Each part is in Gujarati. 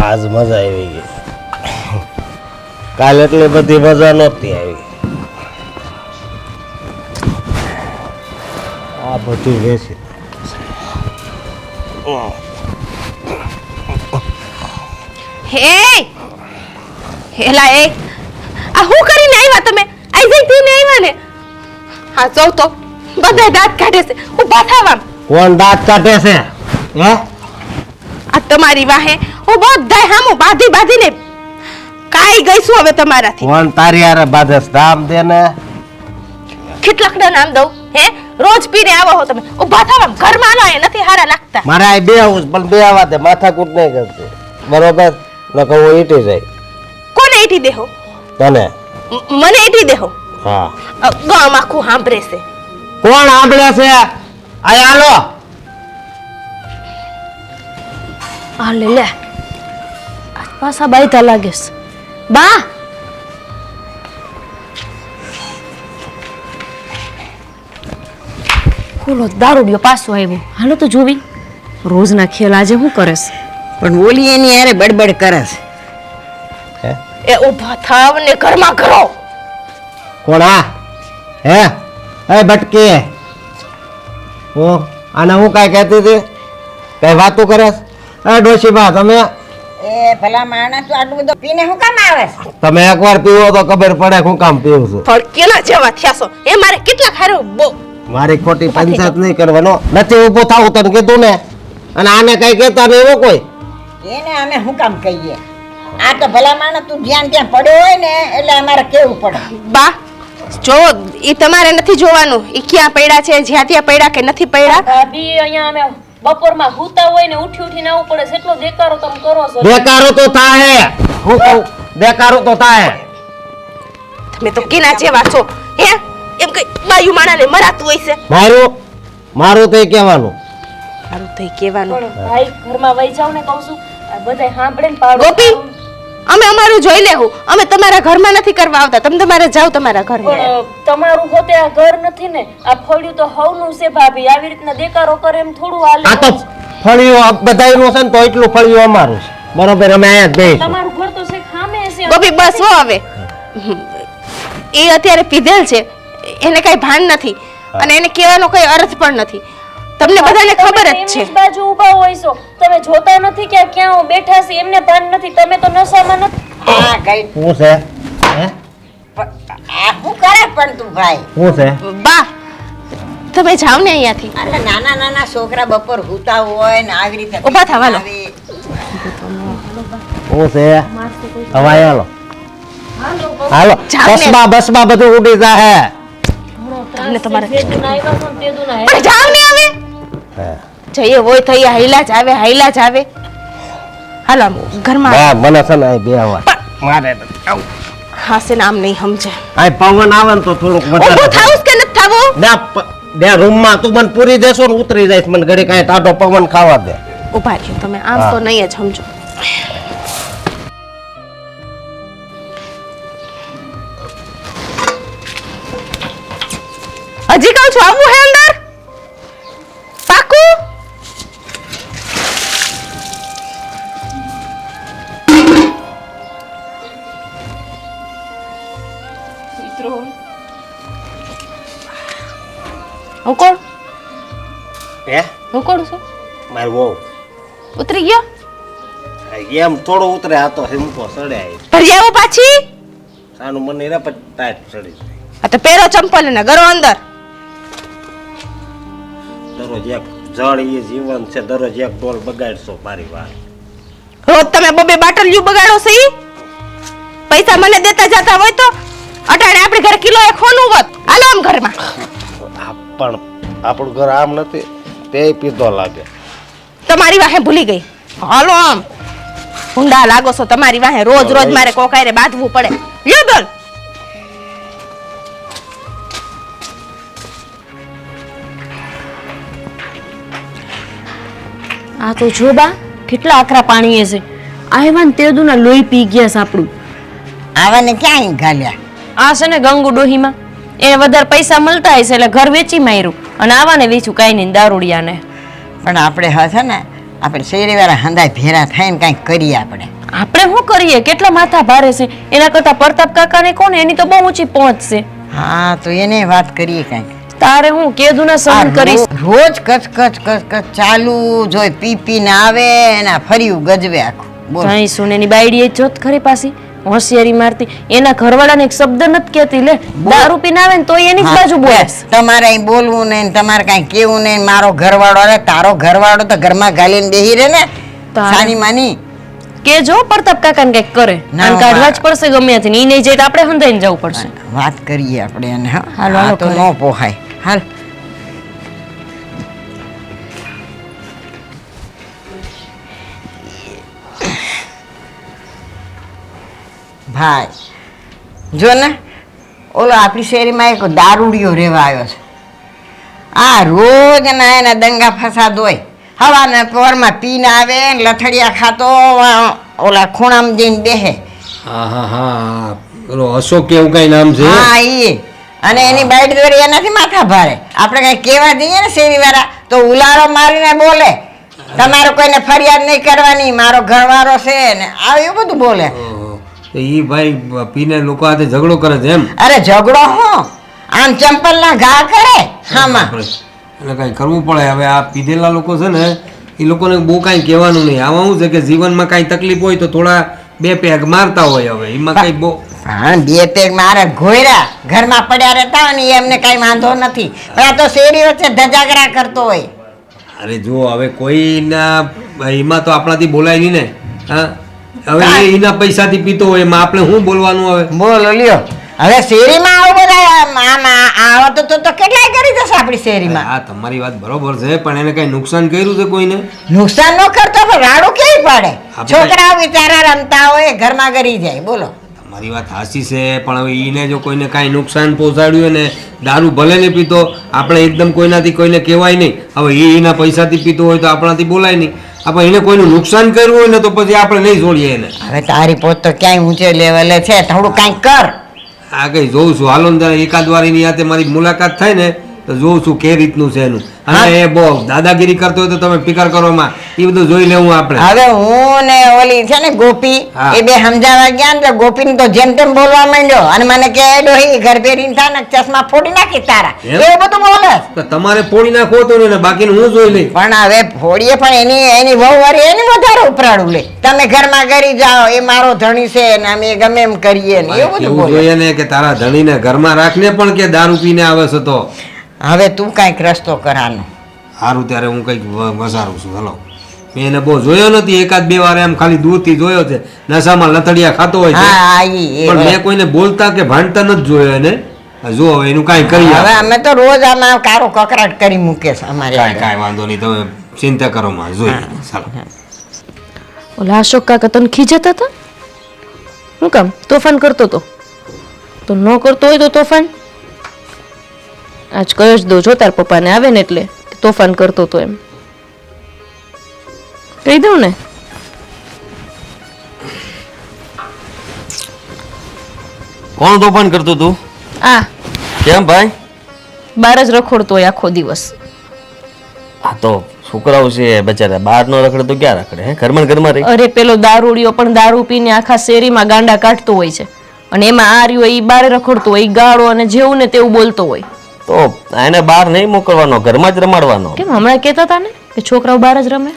આજ મજા આવી ગઈ. કાલ એટલી બધી મજા નહોતી આવી. આ બધું વેચી હેલા એ આ હું કરીને આવ્યા તમે? આઈ જઈ તીને આવ્યા ને? હા જો તો બધા દાંત કાઢે છે. ઊભા થાવા. કોણ દાંત કાઢે છે? હે આ તમારી વાહે હું બધાય હામું બાંધીને કાઈ ગઈશું હવે તમારાથી. કોણ તારી હારે બાધસ? નામ દે ને. કેટલાકના નામ દઉં? હે રોજ પીને આવો હો તમે. ઊભા થાવા. ઘરમાં ન નથી હારા લાગતા. મારે આ બે આવું પણ બે આવા દે. માથાકૂટ નહીં કરતી બરોબર? ન કહું ઈટી જાય. કોને ઈટી દેહો? તને. મને ઈટી દેહો? હા. ગામ આખું સાંભળે છે. કોણ સાંભળે છે? આ હાલો. આ લે લે આજ પાછા બાઈતા લાગેસ. બા ખુલો દારૂડિયો પાછો આવ્યો. હાલો તો જોવી રોજના ખેલ આજે શું કરે છે? પણ ઓલી એની યારે બડબડ કરે છે. એ ઊભા થાવ ને ઘરમાં કરો. કોણ આ? હે એ બટકી. ઓ આને હું કાંઈ કહેતી હતી? કઈ વાતું કરે? એ ડોશીબા તમે એ ભલા માણસ તો આટલું બધું પીને શું કામ આવે છે? તમે એકવાર પીવો તો ખબર પડે હું કામ પીવું છું. પણ કેના જેવા થયા છો? એ મારે કેટલા ખારું મારી ખોટી પંચાયત નહીં કરવાનો. નથી ઊભો થાવું તને કીધું ને. અને આને કઈ કહેતા નહીં એવો કોઈ. એને અમે શું કામ કહીએ? આ તો ભલા માણસ તું જ્યાં ત્યાં પડ્યો હોય ને એટલે અમારે કેવું પડે. બા જો ઈ તમારે નથી જોવાનું ઈ ક્યાં પડ્યા છે, જ્યાં ત્યાં પડ્યા કે નથી પડ્યા. ભાભી અહીંયા અમે બપોરમાં હુતા હોય ને ઉઠીને આવવું પડે છે. એટલો દેકારો તમે કરો છો. દેકારો તો થાય. હું કહું દેકારો તો થાય. તમે તો કેના જેવા છો? હે એમ કઈ બાયુ માણાને મરાતું હોય છે. મારું તો કહેવાનું. મારું તો કહેવાનું. પણ ભાઈ ઘરમાં વઈ જાવ ને કહું છું. આ બધાય સાંભળે ને પાડો. ગોપી અમે અમારું જોઈ લેવું. અમે તમારા ઘરમાં નથી કરવા આવતા. તમે તમારે જાવ તમારા ઘરમાં. પણ તમારું પોતે આ ઘર નથી ને. આ ફળ્યું તો હવનું છે ભાભી. આવી રીતના દેકારો કરે એમ થોડું હાલે. આ તો ફળિયું બધાયનું છે ને તો એટલું ફળિયું અમારું છે. બરોબર અમે અહીંયા જ બેસીશું. તમારું ઘર તો છે ખામે છે. ગોપી બસ હો હવે. એ અત્યારે પીધેલ છે. એને કઈ ભાન નથી અને એને કહેવાનો કઈ અર્થ પણ નથી. તમને બધાને ખબર જ છે. બાજુ ઊભા હોય છો તમે જોતા નથી કે ક્યાં બેઠા છે? એમને ભાન નથી. તમે તો નશામાં નથી. આ કઈ શું છે? હે આ શું કરે પણ તું ભાઈ? શું છે? બા તમે જાવ ને અહીંયાથી. એટલે નાના નાના છોકરા બપોર હુતા હોય ને આવી રીતે ઊભા થવા લો. શું છે? હવાય હાલો હાલો. બસમાં બસમાં બધું ઉડી જાય. તમને તમારે તેદુના આવ્યા છો ને તેદુના હે. પણ જાવ ને હવે. હે જઈએ હોય થઈ હાઈલા જ આવે. હાલો ઘરમાં. બા મને છે ને બે આવા મારે હા છે નામ નહીં સમજે. આ પવન આવે ને તો થોડુંક ઊભું વધારે થાવું કે નથી થાવું? બે રૂમમાં તું મને પૂરી દેશો ને ઉતરી જઈશ. મને ઘડી કાંઈ ટાઢો પવન ખાવા દે. ઊભા રહ્યો તમે. આમ તો નહીં જ સમજો. હજી કહું છું આવું હે અંદર પાકું. હું કોણ? હે હું કોણ છું? મારી વહુ. ઉતરી ગયો એમ થોડો ઉતરે આ તો હિમકો સડ્યા ભરી આવો પાછી સાનું મને રે પછી ટાઈટ ચડી જાય. આ તો પહેરો ચંપલ ને ગરો અંદર દરરોજ એક જળ એ જીવન છે, દરરોજ એક ડોલ બગાડશો મારી વાત. રોજ તમે બબે બાટલીયું બગાડો છો ઈ પૈસા મને દેતા જતા હોય તો અટાણે આપણે ઘરે કિલો એક હોનું હોત હાલો આમ ઘરમાં પણ આપણું ઘર આમ નથી, તે પીધો લાગે. તમારી વાહે ભૂલી ગઈ હાલો આમ હુંડા લાગો છો તમારી વાહે રોજ રોજ મારે કોકાયરે બાંધવું પડે લ્યો બોલ આ તો જો બા કેટલા આકરા પાણીએ છે આયવાન તેદુના લોહી પી ગયા છે આપણું આવાને ક્યાં ઘાલ્યા? આ છે ને ગંગુ ડોહીમાં એને વધારે પૈસા મળતા હશે એટલે ઘર વેચી માર્યું અને આવાને વેચ્યું કાંઈ નહીં દારૂડિયાને. પણ આપણે હશે ને આપણે શેરીવાળા હંધાય ભેરા થઈને કાંઈક કરીએ આપણે. આપણે શું કરીએ? કેટલા માથા ભારે છે એના કરતા પ્રતાપ કાકાને કોને એની તો બહુ ઊંચી પહોંચ છે. હા તો એને વાત કરીએ કાંઈક. તારે હું કેદુના સહન કરીશ. રોજ કચ કચ કચ કચ ચાલુ જોઈ પી પીને આવે એના ફર્યું ગજવે આખું. બોલ કાંઈ સોનેની બાયડી જોત ખરી પાછી હોશિયારી મારતી એના ઘરવાળાને એક શબ્દ નથી કહેતી લે દારૂ પીને આવે ને તો એની જ બાજુ બોલે. તમારે અહીં બોલવું નહીં, તમારે કાંઈ કેવું નહીં. મારો ઘરવાળો અરે તારો ઘરવાળો તો ઘરમાં ગાલીને બેહી રહે ને સાની માની કે જો પ્રતાપ કાકાને કઈક કરે ના, અને કાઢવા જ પડશે ગમે ત્યાંથી ઈ નહીં જાય તો આપણે હંધાઈને જવું પડશે. વાત કરીએ આપણે એને. હા હાલો, આ હાલો, તો કરે. ન પોહાય. હાલ ભાઈ જો ને ઓલો આપણી શેરીમાં એક દારૂડિયો રહેવા આવ્યો છે. આ રોજ ના એના દંગા ફસાદ હોય. હવાના પોરમાં પીને આવે ને લથડિયા ખાતો ઓલા ખૂણામાં જઈને બેહે. હા હા હા પેલો અશોક કેવું કઈ નામ છે? હા ઈ અને એની બાઈટ દોરી એનાથી માથા ભારે. આપણે કઈ કહેવા જઈએ ને શેરીવાળા તો ઉલાળો મારીને બોલે તમારે કોઈને ફરિયાદ નહીં કરવાની, મારો ઘરવાળો છે ને આવું એવું બધું બોલે. તો ઈ ભાઈ પીને લોકો હાથે ઝઘડો કરે છે એમ? અરે ઝઘડો હું આમ ચંપલ ના ઘા કરે હામાં. એટલે કઈ કરવું પડે. હવે આ પીધેલા લોકો છે ને એ લોકોને બહુ કાંઈ કહેવાનું નહીં. આમાં શું છે કે જીવનમાં કાંઈ તકલીફ હોય તો થોડા બે પેગ મારતા હોય. હવે એમાં કઈ બહુ હા બે પેગ મારે ઘોયરા ઘરમાં પડ્યા રહેતા હોય ને એમને કઈ વાંધો નથી. પણ આ તો શેરી વચ્ચે ધજાગરા કરતો હોય. અરે જો હવે કોઈના એમાં તો આપણાથી બોલાય નહીં ને. હા હવે એ એના પૈસાથી પીતો હોય એમાં આપણે શું બોલવાનું? હવે બોલો લ્યો હવે શેરીમાં આવું બધા આવો તો કેટલાય કરી જશે આપણી શેરીમાં. હા તમારી વાત બરોબર છે પણ એને કઈ નુકસાન કર્યું છે કોઈને? નુકસાન ન કરતો પણ રાડું કેવી પડે. આપણે- છોકરાઓ બિચારા રમતા હોય ઘરમાં ગરી જાય. બોલો તમારી વાત હાચી છે પણ હવે એને જો કોઈને કાંઈ નુકસાન પહોંચાડ્યું ને દારૂ ભલે ને પીતો આપણે એકદમ કોઈનાથી કોઈને કહેવાય નહીં. હવે એના પૈસાથી પીતો હોય તો આપણાથી બોલાય નહીં. આપણે એને કોઈનું નુકસાન કર્યું હોય ને તો પછી આપણે નહીં છોડીએ એને. હવે તારી પોત તો ક્યાંય ઊંચે લેવલે છે, થોડું કાંઈક કર. આ કઈ જોઉં છું હાલો ને ત્યારે એકાદ વાર એની હાથે મારી મુલાકાત થાય ને તો જોઉં છું કે રીતનું છે એનું. અને એ બહુ દાદાગીરી કરતો હોય તો તમે ફિકર કરવામાં એ બધું જોઈ લેવું આપણે. હવે હું ને ઓલી છે ને ગોપી હા. એ બે સમજાવવા ગયા ને તો ગોપી તો જેમ તેમ બોલવા માંડ્યો અને મને કે ડોહી ઘર ભેરીને થા ને ચશ્મા ફોડી નાખી તારા એમ? એવું બધું બોલે. તો તમારે ફોડી નાખો તો ને બાકીનું હું જોઈ લઈ. પણ હવે ફોડીએ પણ એની વહુ વાળી એની વધારે ઉપરાડું લે. તમે ઘરમાં કરી જાઓ એ મારો ધણી છે ને અમે ગમે એમ કરીએ ને એવું બધું એવું બોલે. જોઈએ ને કે તારા ધણીને ઘરમાં રાખને પણ કે દારૂ પીને આવે છે તો હવે તું કાંઈક રસ્તો કરાનો. સારું ત્યારે હું કંઈક વસારું છું. હલો મેં એને બહુ જોયો નથી, એકાદ બે વાર એમ ખાલી દૂરથી જોયો છે નશામાં લથડિયા ખાતો હોય છે હા ઈ પણ મેં કોઈને બોલતા કે ભાંડતા નથી જોયો એને. જો હવે એનું કાંઈ કરીએ હવે અમે તો રોજ આમાં કારો કકરાટ કરી મૂકે છે અમારે કાંઈ કાંઈ વાંધો નહીં તમે ચિંતા કરો માં જોઈએ. ચાલો ઓલા અશોક કાકા તને ખીજાતા હતા શું કામ તોફાન કરતો તો ન કરતો હોય તો તોફાન આજ કયો જ દો જો તાર પપ્પાને આવે ને એટલે કે તોફાન કરતો તો એમ કહી દઉં ને. કોણ તોફાન કરતું તું? આ કેમ ભાઈ? બાર જ રખોડતો હોય આખો દિવસ. આ તો છોકરાઓ છે બચારા બહાર નો રખડે તો ક્યાં રખડે? હે ઘરમાં ને ઘરમાં રહી. અરે પેલો દારૂડિયો પણ દારૂ પીને આખા શેરીમાં ગાંડા કાઢતો હોય છે અને એમાં આ રહ્યો એ બારે રખડતો હોય ગાળો અને જેવું ને તેવું બોલતો હોય. તો એને બહાર નહીં મોકલવાનો, ઘરમાં જ રમાડવાનો. કેમ હમણાં કહેતા હતા ને કે છોકરાઓ બહાર જ રમે?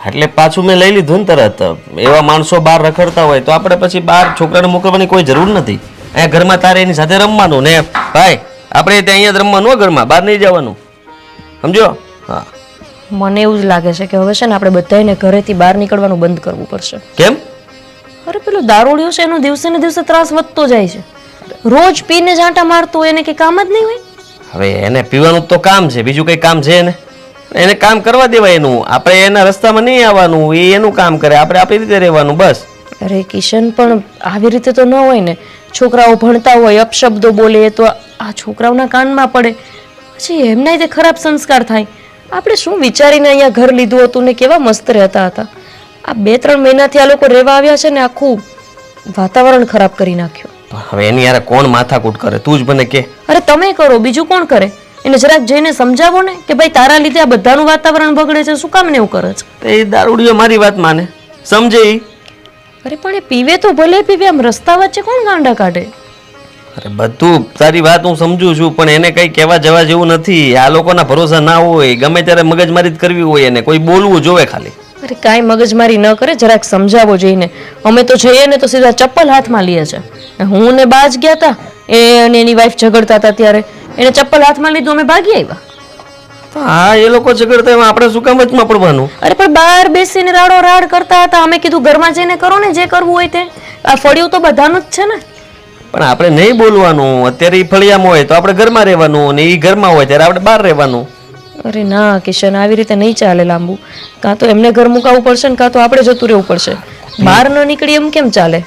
એટલે પાછું મેં લઈ લીધું ને તરત. એવા માણસો બહાર રખડતા હોય તો આપણે પછી બહાર છોકરાને મોકલવાની કોઈ જરૂર નથી. અહીંયા ઘરમાં તારે એની સાથે રમવાનું ને ભાઈ આપણે ત્યાં અહીંયા જ રમવાનું હો, ઘરમાં બહાર નહીં જવાનું, સમજો? હા. મને એવું જ લાગે છે કે હવે છે ને આપણે બધાને ઘરેથી બહાર નીકળવાનું બંધ કરવું પડશે. કેમ? અરે પેલો દારૂડિયો છે એનો દિવસે ને દિવસે ત્રાસ વધતો જાય છે. રોજ પીને જાંટા મારતો હોય એને કંઈ કામ જ નહીં હોય. હવે એને પીવાનું તો કામ છે, બીજું કંઈ કામ છે એને કામ કરવા દેવાય એનું. આપણે એના રસ્તામાં નહીં આવવાનું, એ એનું કામ કરે, આપણે આપણી રીતે રહેવાનું બસ. અરે કિશન પણ આવી રીતે તો ન હોય ને. છોકરાઓ ભણતા હોય અપશબ્દો બોલે તો આ છોકરાઓના કાનમાં પડે, પછી એમના રીતે ખરાબ સંસ્કાર થાય. આપણે શું વિચારીને અહીંયા ઘર લીધું હતું ને કેવા મસ્ત રહેતા હતા. આ 2-3 મહિનાથી આ લોકો રહેવા આવ્યા છે ને આખું વાતાવરણ ખરાબ કરી નાખ્યું. હવે એની યાર કોણ માથાકૂટ કરે? તું જ મને કે. અરે તમે કરો, બીજું કોણ કરે? એને જરાક જઈને સમજાવો ને કે ભાઈ તારા લીધે આ બધાનું વાતાવરણ બગડે છે, શું કામ ને એવું કરે છે? એ દારૂડિયો મારી વાત માને, સમજે ઈ? અરે પણ એ પીવે તો ભલે પીવે, આમ રસ્તા વચ્ચે કોણ ગાંડા કાઢે? અરે બધું તારી વાત હું સમજુ છું, પણ એને કઈ કહેવા જવા જેવું નથી. આ લોકોના ભરોસા ના હોય, ગમે ત્યારે મગજમારી જ કરવી હોય એને, કોઈ બોલવું જોવે ખાલી. અરે કાંઈ મગજમારી ન કરે, જરાક સમજાવો જઈને. અમે તો જઈએ ને તો સીધા ચપ્પલ હાથમાં લઈએ છે. હું ને બાજ ગયા હતા, એ અને એની વાઈફ ઝઘડતા હતા ત્યારે એને ચપ્પલ હાથમાં લીધું, અમે ભાગી આવ્યા. હા, એ લોકો ઝઘડતા એમાં આપણે શું કામ વચમાં પડવાનું? અરે પણ બહાર બેસીને રાડો રાડ કરતા હતા. અમે કીધું ઘરમાં જઈને કરો ને જે કરવું હોય તે. આ ફળિયું તો બધાનું જ છે ને. પણ આપણે નહીં બોલવાનું. અત્યારે એ ફળિયામાં હોય તો આપણે ઘરમાં રહેવાનું, અને એ ઘરમાં હોય ત્યારે આપણે બહાર રહેવાનું. અરે ના કિશન, આવી રીતે નહીં ચાલે લાંબુ. કાં તો એમને ઘર મુકાવવું પડશે ને કાં તો આપણે જતું રહેવું પડશે. બહાર ન નીકળી એમ કેમ ચાલે?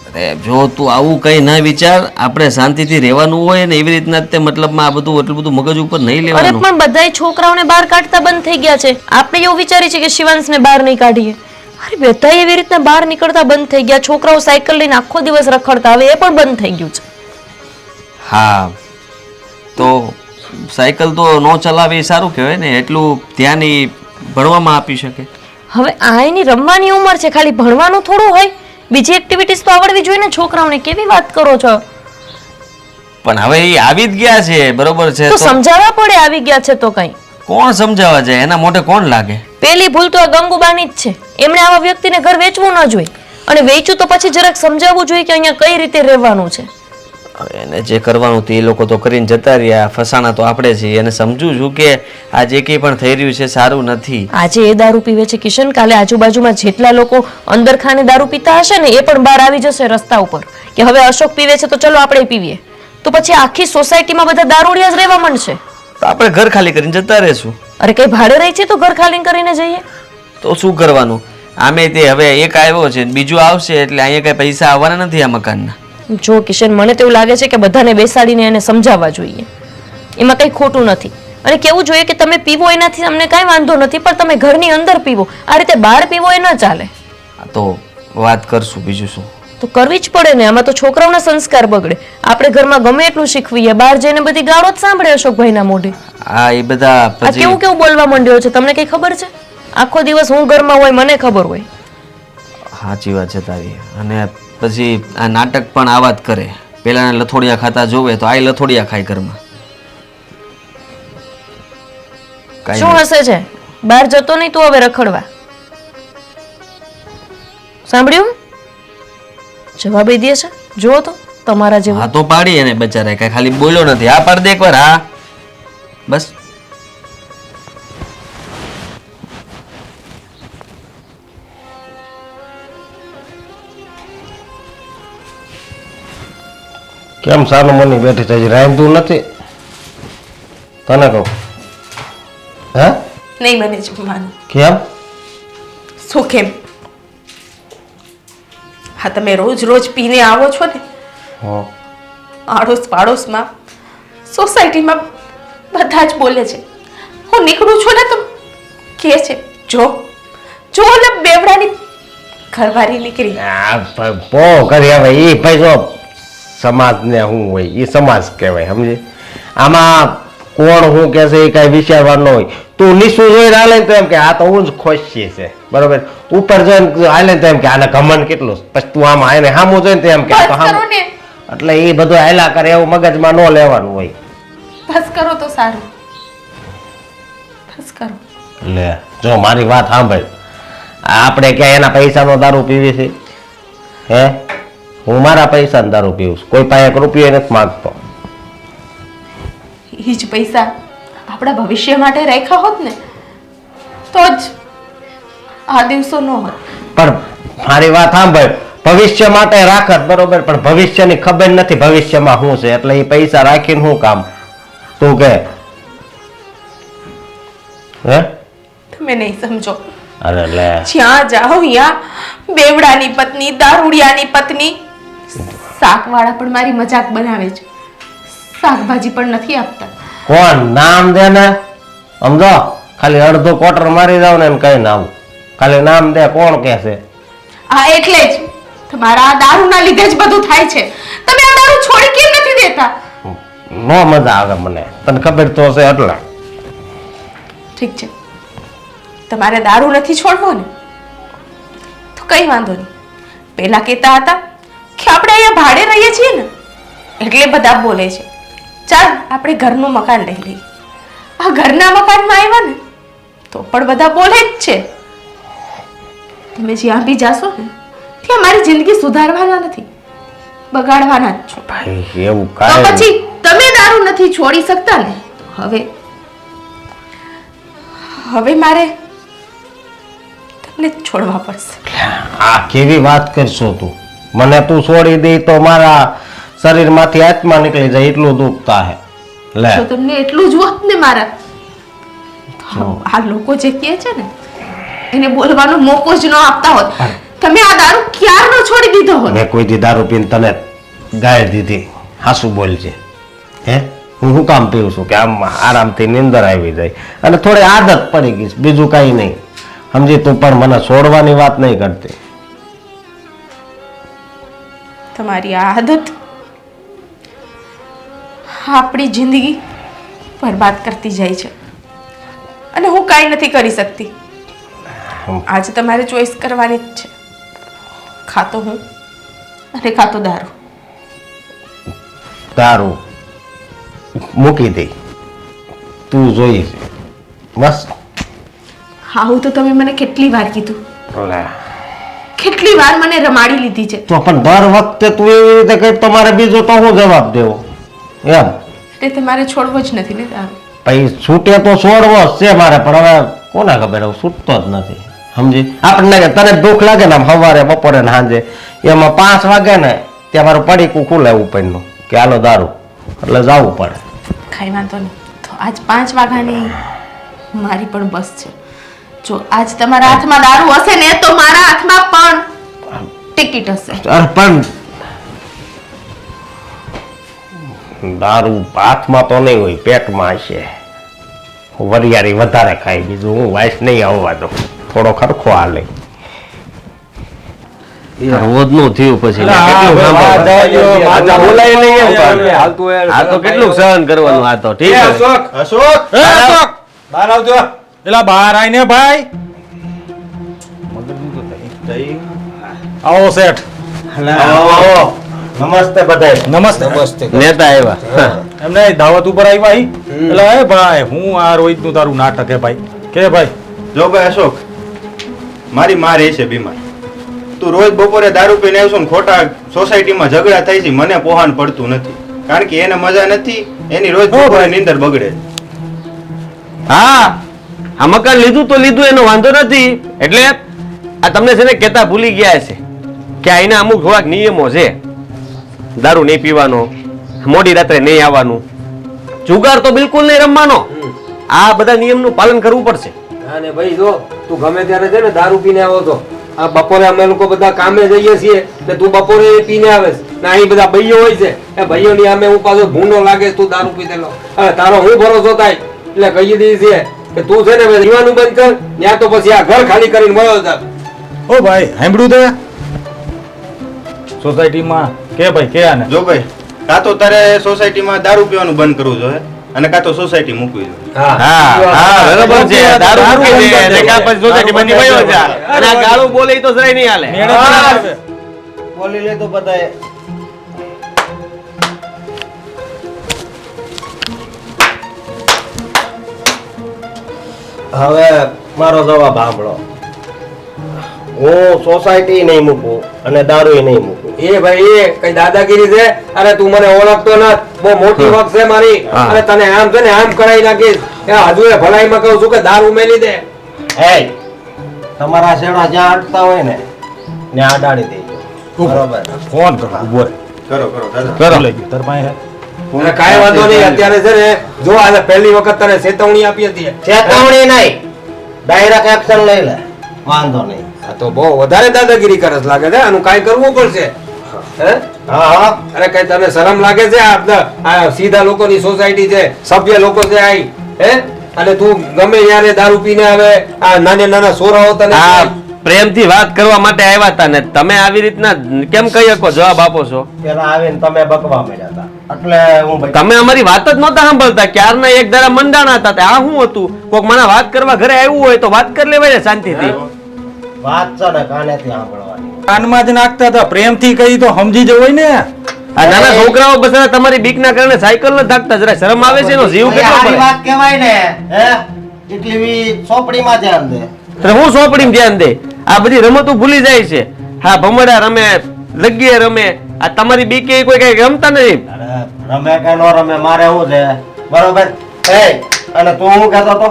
અરે જો તું આવું કઈ ના વિચાર, આપણે શાંતિથી રહેવાનું હોય ને એવી રીતના તે મતલબમાં આ બધું એટલું બધું મગજ ઉપર નહીં અરે લેવાનું. પણ બધાય છોકરાઓને બહાર કાઢતા બંધ થઈ ગયા છે. આપણે એવું વિચારી છે કે શિવાંશને બહાર નહીં કાઢીએ. અરે બધા એવી રીતના બહાર નીકળતા બંધ થઈ ગયા. છોકરાઓ સાયકલ લઈને આખો દિવસ રખડતા, હવે એ પણ બંધ થઈ ગયું છે. હા, તો સાયકલ તો ન ચલાવે એ સારું કહેવાય ને, એટલું ધ્યાન ઈ ભણવામાં આપી શકે. હવે આ એની રમવાની ઉંમર છે, ખાલી ભણવાનું થોડું હોય, બીજી એક્ટિવિટીઝ તો આવડવી જોઈએ ને છોકરાઓને. કેવી વાત કરો છો? પણ હવે એ આવી જ ગયા છે, બરોબર છે, તો તો સમજાવવા પડે. આવી ગયા છે તો કઈ કોણ સમજાવવા જાય? એના મોઢે કોણ લાગે? પેલી ભૂલ તો આ ગંગુબાની જ છે. એમણે આવા વ્યક્તિને ઘર વેચવું ન જોઈએ, અને વેચ્યું તો પછી જરાક સમજાવવું જોઈએ કે અહીંયા કઈ રીતે રહેવાનું છે. હવે એને જે કરવાનું હતું એ લોકો તો કરીને જતા રહ્યા, ફસાણા તો આપણે છીએ. એને સમજુ છું કે આ જે કંઈ પણ થઈ રહ્યું છે સારું નથી. આજે એ દારૂ પીવે છે કિશન, કાલે આજુબાજુમાં જેટલા લોકો અંદર ખાને દારૂ પીતા હશે ને એ પણ બહાર આવી જશે રસ્તા ઉપર કે હવે અશોક પીવે છે તો ચલો આપણે પીવીએ. તો પછી આખી સોસાયટીમાં બધા દારૂડિયા જ રહેવા માંડશે. તો આપણે ઘર ખાલી કરીને જતા રહેશું. અરે કઈ ભાડે રહી છે તો ઘર ખાલી કરીને જઈએ તો શું કરવાનું? આમે તે હવે એક આવ્યો છે, બીજું આવશે, એટલે અહીંયા કઈ પૈસા આવવાના નથી આ મકાનના. જો કિશન, મને તો એવું લાગે છે કે બધાને બેસાડીને એને સમજાવવા જોઈએ. એમાં કંઈ ખોટું નથી. અને કેવું જોઈએ કે તમે પીવો એનાથી અમને કાંઈ વાંધો નથી, પણ તમે ઘરની અંદર પીવો, આ રીતે બહાર પીવો એ ન ચાલે. આ તો વાત કરશું, બીજું શું? તો કરવી જ પડે ને. આમાં તો છોકરાઓના સંસ્કાર બગડે. આપણે ઘરમાં ગમે એટલું શીખવીએ, બહાર જઈને બધી ગાળો જ સાંભળે અશોકભાઈના મોઢે. હા, એ બધા આ પછી કેવું કેવું બોલવા માંડ્યો છે, તમને કઈ ખબર છે? આખો દિવસ હું ઘરમાં હોય, મને ખબર હોય. સાચી વાત છે તારી. અને પછી આ નાટક પણ આવા જ કરે. પેલાને લથોડિયા ખાતા જોવે તો આ લથોડિયા ખાય ઘરમાં. કાંઈ શું હશે છે? બહાર જતો નહીં તું હવે રખડવા. સાંભળ્યું? જવાબ દે છે. જુઓ તો તમારા જેવું. હા તો પાડી એને બચારા, કઈ ખાલી બોલ્યો નથી. હા પાડ દે એકવાર. હા બસ. કેમ સાનું મની બેઠી થઈ રાંધતું નથી? તને કહું હે? નહીં મને જમવાનું. કેમ? શું કેમ? હા, તમે રોજ રોજ પીને આવો છો ને, હં. આડોશ પાડોશમાં સોસાયટીમાં બધા જ બોલે છે. હું નીકળું છું ને તો કહે છે જો જો ને બેવડાની ઘરવાળી નીકળી. પો કરી હવે એ ભાઈ જો સમાજને શું હોય એ સમાજ કહેવાય, સમજે? આમાં કોણ શું કે છે એ કાંઈ વિચારવાનું હોય. તું નીચું જોઈને હાલે ને તો એમ કે આ તો હું જ ખોશી છે, બરોબર? ઉપર જોઈને હાલે ને તો એમ કે આને ઘમંડ કેટલું. પછી તું આમાં આને સામું જોઈને તો એમ કે આ તો બસ કરો સામું. ને, એટલે એ બધું હાલ્યા કરે એવું મગજમાં ન લેવાનું હોય. બસ કરો તો સારું. બસ કરો. લે જો મારી વાત સાંભળ, આપણે ક્યાં એના પૈસાનો દારૂ પીવી છે? હે, હું મારા પૈસાનો દારૂ પીવું છું. કોઈ પાસે 1 રૂપિયો નથી માંગતો. એ જ પૈસા આપણા ભવિષ્ય માટે રાખ્યા હોત ને તો જ આ દિવસો ન હોત. પણ મારી વાત સાંભળ, ભવિષ્ય માટે રાખત બરોબર, પણ ભવિષ્યની ખબર નથી ભવિષ્યમાં શું છે, એટલે એ પૈસા રાખીને શું કામ? તું કે હે? તમે નહીં સમજો. અરે લે, જ્યાં જાઓ ત્યાં બેવડાની પત્ની, દારૂડિયાની પત્ની. શાકવાળા પણ મારી મજાક બનાવે છે, શાકભાજી પણ નથી આપતા. કોણ? નામ દે ને. સમજો, ખાલી અડધો ક્વાર્ટર મારી જાવ ને કઈ નામ, ખાલી નામ દે. કોણ કે છે? હા એટલે જ તમારા આ દારૂના લીધે જ બધું થાય છે. તમે આ દારૂ છોડી કેમ નથી દેતા? નો મજા આવે મને, તને ખબર તો છે એટલે. ઠીક છે, તમારે દારૂ નથી છોડવો ને તો કઈ વાંધો નહીં. પહેલા કહેતા હતા કે આપણે અહીંયા ભાડે રહીએ છીએ ને એટલે બધા બોલે છે. ચાલ આપણે ઘરનું મકાન લઈ લઈએ. આ ઘરના મકાનમાં આવ્યા ને તો પણ બધા બોલે જ છે. તમે જ્યાં બી જાશો ને ત્યાં મારી જિંદગી સુધારવાના નથી, બગાડવાના જ છો. ભાઈ એવું તો કાંઈ પછી તમે દારૂ નથી છોડી શકતા ને તો હવે મારે તમને જ છોડવા પડશે. આ કેવી વાત કરશો તું? મને તું છોડી દે તો મારા શરીરમાંથી આત્મા નીકળી જાય એટલું દુઃખ થાય. લે, જો તમને એટલું જ હોત ને મારા તો આ લોકો જે કહે છે ને એને બોલવાનો મોકો જ ન આપતા હોત. તમે આ દારૂ ક્યારનો છોડી દીધો હોત. મેં કોઈ દી દારૂ પીને તને ગાય દીધી? હાસુ બોલજે. હે, હું શું કામ પીવું છું કે આમ આરામથી નીંદર આવી જાય અને થોડી આદત પડી ગઈ છે, બીજું કઈ નહીં. સમજી તું? પણ મને છોડવાની વાત નહીં કરતી. તમારી આ આદત આપણી જિંદગી બરબાદ કરતી જાય છે અને હું કાંઈ નથી કરી શકતી. આજે તમારે ચોઈસ કરવાની જ છે, ખાતો હું અને ખાતો દારૂ. દારૂ મૂકી દે, તું જોઈશ બસ. આવું તો તમે મને કેટલી વાર કીધું, લે, કેટલી વાર મને રમાડી લીધી છે. તો પણ દર વખતે તું એવી રીતે કહી તો મારે બીજો તો હું જવાબ દેવો એમ? એટલે તમારે છોડવો જ નથી ને દારૂ. પછી છૂટે તો છોડવો જ છે મારે, પણ હવે કોને ખબર, હવે છૂટતો જ નથી. સમજી? આપણને કે તને દુઃખ લાગે ને આમ સવારે બપોરે ને સાંજે એમાં 5 વાગે ને ત્યાં મારું પડીકું ખુલે ઉપરનું કે હાલો દારૂ, એટલે જવું પડે. ખાઈ વાંધો નહીં. તો આજ 5 વાગ્યાની મારી પણ બસ છે. જો આજ તમારા હાથમાં દારૂ હશે ને તો મારા હાથમાં પણ ટિકિટ હશે. અરે પણ દારૂ હાથમાં તો નહીં હોય, પેટમાં હશે. વરિયાળી વધારે ખાય, બીજું હું વાઇસ નહીં આવવા દઉં, થોડો ખરખો હાલે. રોજનું થયું પછી અલા, કેટલું આ સાંભળવાનું? જવા દ્યો, આ તો બોલાય નહીં એમ પણ. હાલતું હોય, આ તો કેટલું સહન કરવાનું? આ તો ઠીક છે. અશોક બહાર આવજો. એલા બહાર આવીને ભાઈ આવો શેઠ. નમસ્તે બધાય. નમસ્તે. નમસ્તે. નેતા આવ્યા. એમને દાવત ઉપર આવ્યા અહીં. એટલે હે ભાઈ હું આ રોહિતનું તારું નાટક હે ભાઈ કે ભાઈ જો ભાઈ અશોક, મારી માં રહે છે બીમાર. તું રોજ બપોરે દારૂ પીને આવશો ને ખોટા સોસાયટીમાં ઝઘડા થાય છે, મને પોહાણ પડતું નથી. કારણ કે એને મજા નથી, એની રોજ બપોરે નીંદર બગડે. હા, આ મકાન લીધું તો લીધું એનો વાંધો નથી. એટલે આ તમને છે ને કેતા ભૂલી ગયા છે કે અહીંના અમુક થોડાક નિયમો છે. દારૂ નહીં પીવાનો, મોડી રાત્રે નહીં આવવાનું, જુગાર તો બિલકુલ નહીં રમવાનો. આ બધા નિયમનું પાલન કરવું પડશે. અને ભાઈ જો તું ગમે ત્યારે છે ને દારૂ પીને આવો તો આ બપોરે અમે લોકો બધા કામે જઈએ છીએ એટલે તું બપોરે પીને આવેસ ને અહીં બધા ભાઈઓ હોય છે એ ભાઈઓની સામે હું પાછો ભૂંડો લાગે તું દારૂ પીધેલો. હવે તારો હું ભરોસો થાય એટલે કહી દઈ છે કે તું છે ને પીવાનું બંધ કર, ત્યાં તો પછી આ ઘર ખાલી કરીને મળ્યો જા. ઓ ભાઈ સાંભળ્યું તે સોસાયટીમાં કે ભાઈ કે આને જો ભાઈ, કાં તો તારે સોસાયટીમાં દારૂ પીવાનું બંધ કરવું જોઈએ અને કાં તો સોસાયટી મૂકવી જોઈએ. હા, બરાબર છે. દારૂ મૂકી દે એટલે કાં પછી સોસાયટી બની વયો જા. અને આ ગાળું બોલે ઈ તો જરાય નહીં હાલે. બોલી લે તો બધાય. હવે મારો જવાબ સાંભળો. હું સોસાયટી નહીં મૂકું અને દારૂ નહીં મૂકું. એ ભાઈ એ કઈ દાદાગીરી છે? અરે તું મને ઓળખતો નથી, બહુ મોટી વખત છે મારી. હા. અને તને આમ છે ને આમ કરાવી નાખીશ. હજુ એ ભલાઈમાં કહું છું કે દારૂ મેલી દે. એ તમારા શેડા જ્યાં અટતા હોય ને ત્યાં અડાડી દેજો. બરોબર. ફોન કરો ઉભો રહે. કરો કરો દાદા કરો. લઈ ગયો તાર પાસે અને કાંઈ વાંધો નહીં, અત્યારે છે ને જો આજે પહેલી વખત તને ચેતવણી આપી હતી. ચેતવણી નહીં, ડાયરેક્ટ એક્શન લઈ લે. વાંધો નહીં. આ તો બહુ વધારે દાદાગીરી કરે છે લાગે છે. આનું કાંઈ કરવું પડશે. હે? હા હા. અરે કઈ તને શરમ લાગે છે? આ સીધા લોકોની સોસાયટી છે, સભ્ય લોકો છે આઈ. હે? અને તું ગમે ત્યારે દારૂ પીને આવે, આ નાના નાના છોરાઓ તને આ પ્રેમથી વાત કરવા માટે આવ્યા હતા ને તમે આવી રીતના કેમ કહી શકો? જવાબ આપો છો. પેલા આવીને તમે બકવા મળ્યા હતા એટલે હું ભાઈ તમે અમારી વાત જ નહોતા સાંભળતા. ક્યારના એક ધારા મંડાણા હતા. તે આ શું હતું? કોક મને વાત કરવા ઘરે આવ્યું હોય તો વાત કરી લેવાય ને શાંતિથી. વાત છે ને કાનેથી સાંભળવાની. કાનમાં જ નાખતા હતા, પ્રેમથી કહી તો સમજી જવાય ને. આ નાના છોકરાઓ બસ તમારી બીકના કારણે સાયકલ ન થાકતા. જરા શરમ આવે છે એનો જીવ કેટલો સારી પડે. વાત કહેવાય ને. હે એટલી બી ચોપડીમાં ધ્યાન દે. એટલે હું સોપડીમાં ધ્યાન દે? આ બધી રમતો ભૂલી જાય છે. હા, ભમરડા રમે, લગીએ રમે. આ તમારી બીકે કોઈ કઈ રમતા નથી. અરે રમે કે નો રમે મારે શું છે? બરોબર. એ અને તું હું કહેતો તો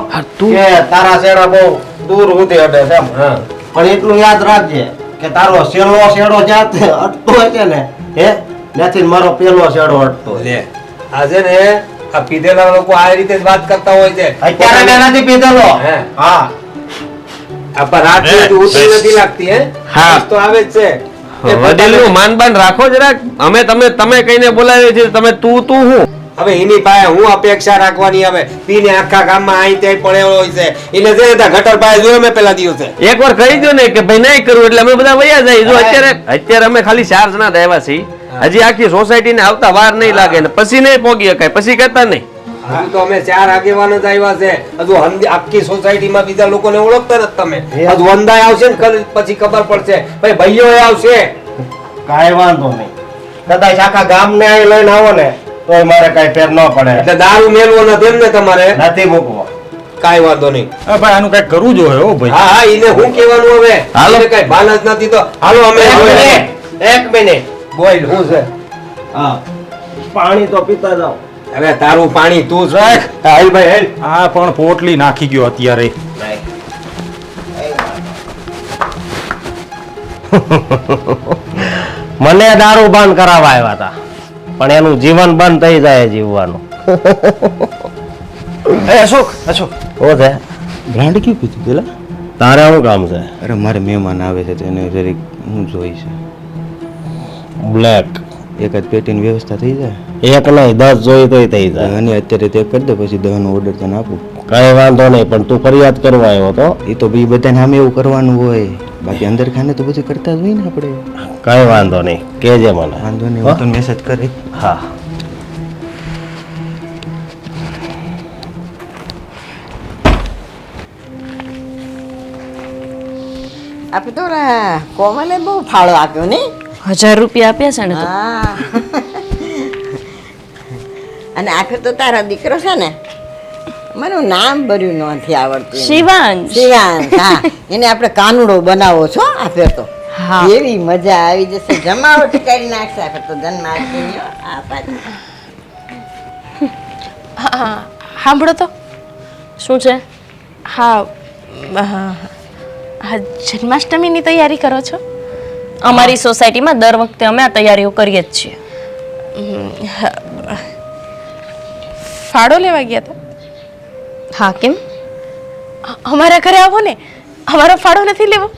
કે તારા શેડા બહુ દૂર સુધી અડે છે એમ. હા. પણ એટલું યાદ રાખજે કે તારો છેલ્લો શેડો જ્યાં અટતો હોય છે ને હે ત્યાંથી મારો પેલો શેડો અટતો હોય. લે આ છે ને આ પીધેલા લોકો આ રીતે જ વાત કરતા હોય છે. અત્યારે મેં નથી પીધેલો. હે. હા આ પર રાત સુધી ઉતરી નથી લાગતી. હે? હા. ઈ તો આવે જ છે. એ વડીલનું માનબાન રાખો જરાક. અમે તમે કહીને બોલાવીએ છીએ, તમે તું હું. હવે એની પાસે હું અપેક્ષા રાખવાની? હવે પીને આખા ગામમાં અહીં ત્યાં પડેલો હોય છે. એને છે ને ત્યાં ગટર પાસે જોયો મેં પેલા દિવસે. એકવાર કહી દો ને કે ભાઈ નહીં કરવું એટલે અમે બધા વયા જાય. જો અત્યારે અમે ખાલી 4 જણા જ આવ્યા છીએ. હજી આખી સોસાયટી ને આવતા વાર નહીં લાગે ને પછી નહીં પોગી શકાય, પછી કહેતા નહીં. હજુ તો અમે 4 આગેવાનો જ આવ્યા છે. હજુ આખી સોસાયટીમાં બીજા લોકોને ઓળખતા નથી તમે. હજુ વંદાય આવશે ને પછી ખબર પડશે. ભાઈ ભાઈઓ આવશે. કાંઈ વાંધો નહીં. કદાચ આખા ગામને અહીં લઈને આવો ને તોય મારે કાંઈ ફેર ન પડે. એટલે દારૂ મેલવો નથી એમ ને તમારે? નથી મૂકવો. કાંઈ વાંધો નહીં. હા ભાઈ આનું કઈક કરવું જોઈએ હો ભાઈ. હા હા, એને હું કહેવાનું હવે? હાલો. એને કાંઈ ભાન જ નથી તો હાલો અમે એક મિનિટ. બોલ શું છે? હા પાણી તો પીતા જાઓ. હવે તારું પાણી તું જ રાખ. હાલ ભાઈ હાલ. આ પણ પોટલી નાખી ગયો અત્યારે. મને દારૂ બંધ કરાવવા આવ્યા હતા પણ એનું જીવન બંધ થઈ જાય જીવવાનું. એ અશોક અશોક શું છે? બ્રાન્ડ ક્યું પીધું પેલા? તારે શું કામ છે? અરે મારે મહેમાન આવે છે તો એને જરીક હું જોઈ છે. બ્લેક. એકાદ પેટીની વ્યવસ્થા થઈ જાય એક નહીં 10 જોઈ તોય થઈ જાય. અને અત્યારે તે કરી દે પછી દવાનો ઓર્ડર તને આપું. કઈ વાંધો નહીં પણ તું ફરિયાદ કરવા આવ્યો તો. એ તો બી બધાને સામે એવું કરવાનું હોય, બાકી અંદર ખાને તો બધું કરતા જ હોય ને આપણે. કઈ વાંધો નહીં, કેજે મને. વાંધો નહીં, હું તને મેસેજ કરી. હા આપણે તો કોમલે બહુ ફાળો આપ્યો ને. 1000 રૂપિયા આપ્યા છે ને તો. હા અને આખરે તો તારો દીકરો છે ને, મને નામ ભર્યું નથી આવડતું એનું. શિવાંશ. શિવાંશ, હા. એને આપણે કાનુડો બનાવો છો આ ફેર તો. હા. એવી મજા આવી જશે, જમાવટ કરી નાખશે આ ફેર તો જન્માષ્ટમી હો. આ પાછી હા સાંભળો તો. શું છે? હા હા જન્માષ્ટમીની તૈયારી કરો છો? અમારી સોસાયટીમાં દર વખતે અમે આ તૈયારીઓ કરીએ જ છીએ. ફાળો લેવા ગયા હતા? હા, કેમ? અમારા ઘરે આવો ને, અમારો ફાળો નથી લેવો?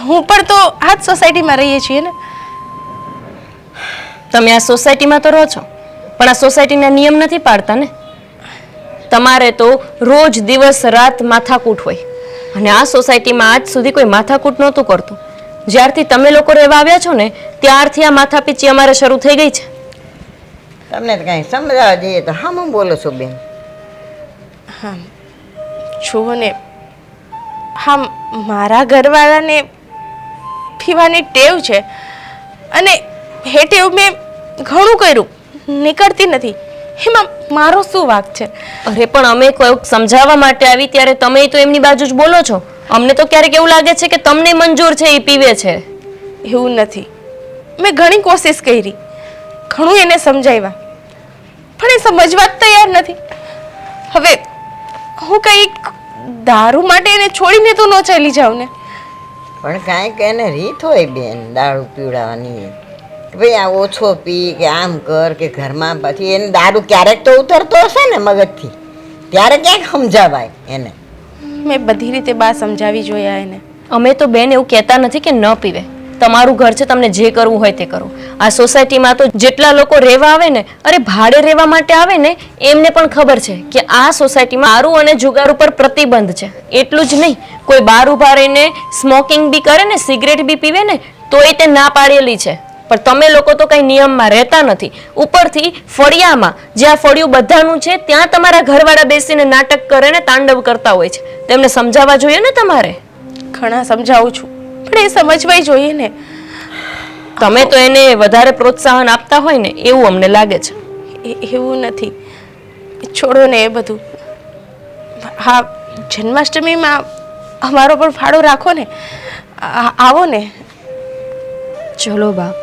હું પણ તો આ જ સોસાયટીમાં રહીએ છીએ ને. તમે આ સોસાયટીમાં તો રહો છો પણ આ સોસાયટીના નિયમ નથી પાડતા ને. તમારે તો રોજ દિવસ રાત માથાકૂટ હોય અને આ સોસાયટીમાં આજ સુધી કોઈ માથાકૂટ નહોતું કરતું. જ્યારથી તમે લોકો રહેવા આવ્યા છો ને ત્યારથી આ માથાપીચી અમારે શરૂ થઈ ગઈ છે. તમને તો કાંઈ સમજાવવા જઈએ તો હા હું બોલો છો બેન? જુઓ ને, હા મારા ઘરવાળાને પીવાની ટેવ છે અને એ ટેવ મેં ઘણું કર્યું, નીકળતી નથી. એમાં મારો શું વાંક છે? અરે પણ અમે કોઈક સમજાવવા માટે આવી ત્યારે તમે તો એમની બાજુ જ બોલો છો. અમને તો ક્યારેક એવું લાગે છે કે તમને મંજૂર છે એ પીવે છે. એવું નથી. મેં ઘણી કોશિશ કરી, ઘણું એને સમજાવ્યા, પણ એ સમજવા જ તૈયાર નથી. હવે હું કંઈક દારૂ માટે એને છોડીને તો ન ચાલી જાઉં ને. પણ કાંઈક એને રીત હોય બેન દારૂ પીવડાવવાની કે ભાઈ આ ઓછો પી કે આમ કર કે ઘરમાં પછી એને દારૂ ક્યારેક તો ઉતરતો હશે ને મગજથી, ત્યારે ક્યાંક સમજાવાય એને. મેં બધી રીતે બા સમજાવી જોયા એને. અમે તો બેન એવું કહેતા નથી કે ન પીવે. તમારું ઘર છે, તમને જે કરવું હોય તે કરો. આ સોસાયટીમાં તો જેટલા લોકો રહેવા આવે ને, અરે ભાડે રહેવા માટે આવે ને, એમને પણ ખબર છે કે આ સોસાયટીમાં દારૂ અને જુગાર ઉપર પ્રતિબંધ છે. એટલું જ નહીં, કોઈ બાર ઉભા રહીને સ્મોકિંગ બી કરે ને, સિગરેટ બી પીવે ને, તોય તે ના પાડેલી છે. પણ તમે લોકો તો કઈ નિયમમાં રહેતા નથી. ઉપરથી ફળિયામાં, જ્યાં ફળિયું બધાનું છે, ત્યાં તમારા ઘરવાળા બેસીને નાટક કરે ને તાંડવ કરતા હોય છે. તેમને સમજાવવા જોઈએ ને તમારે. ઘણા સમજાવું છું, પણ એ સમજવાય જોઈએ ને. તમે તો એને વધારે પ્રોત્સાહન આપતા હોય ને એવું અમને લાગે છે. એવું નથી, છોડો ને એ બધું. હા, જન્માષ્ટમીમાં અમારો પણ ફાળો રાખો ને, આવો ને. ચલો બા,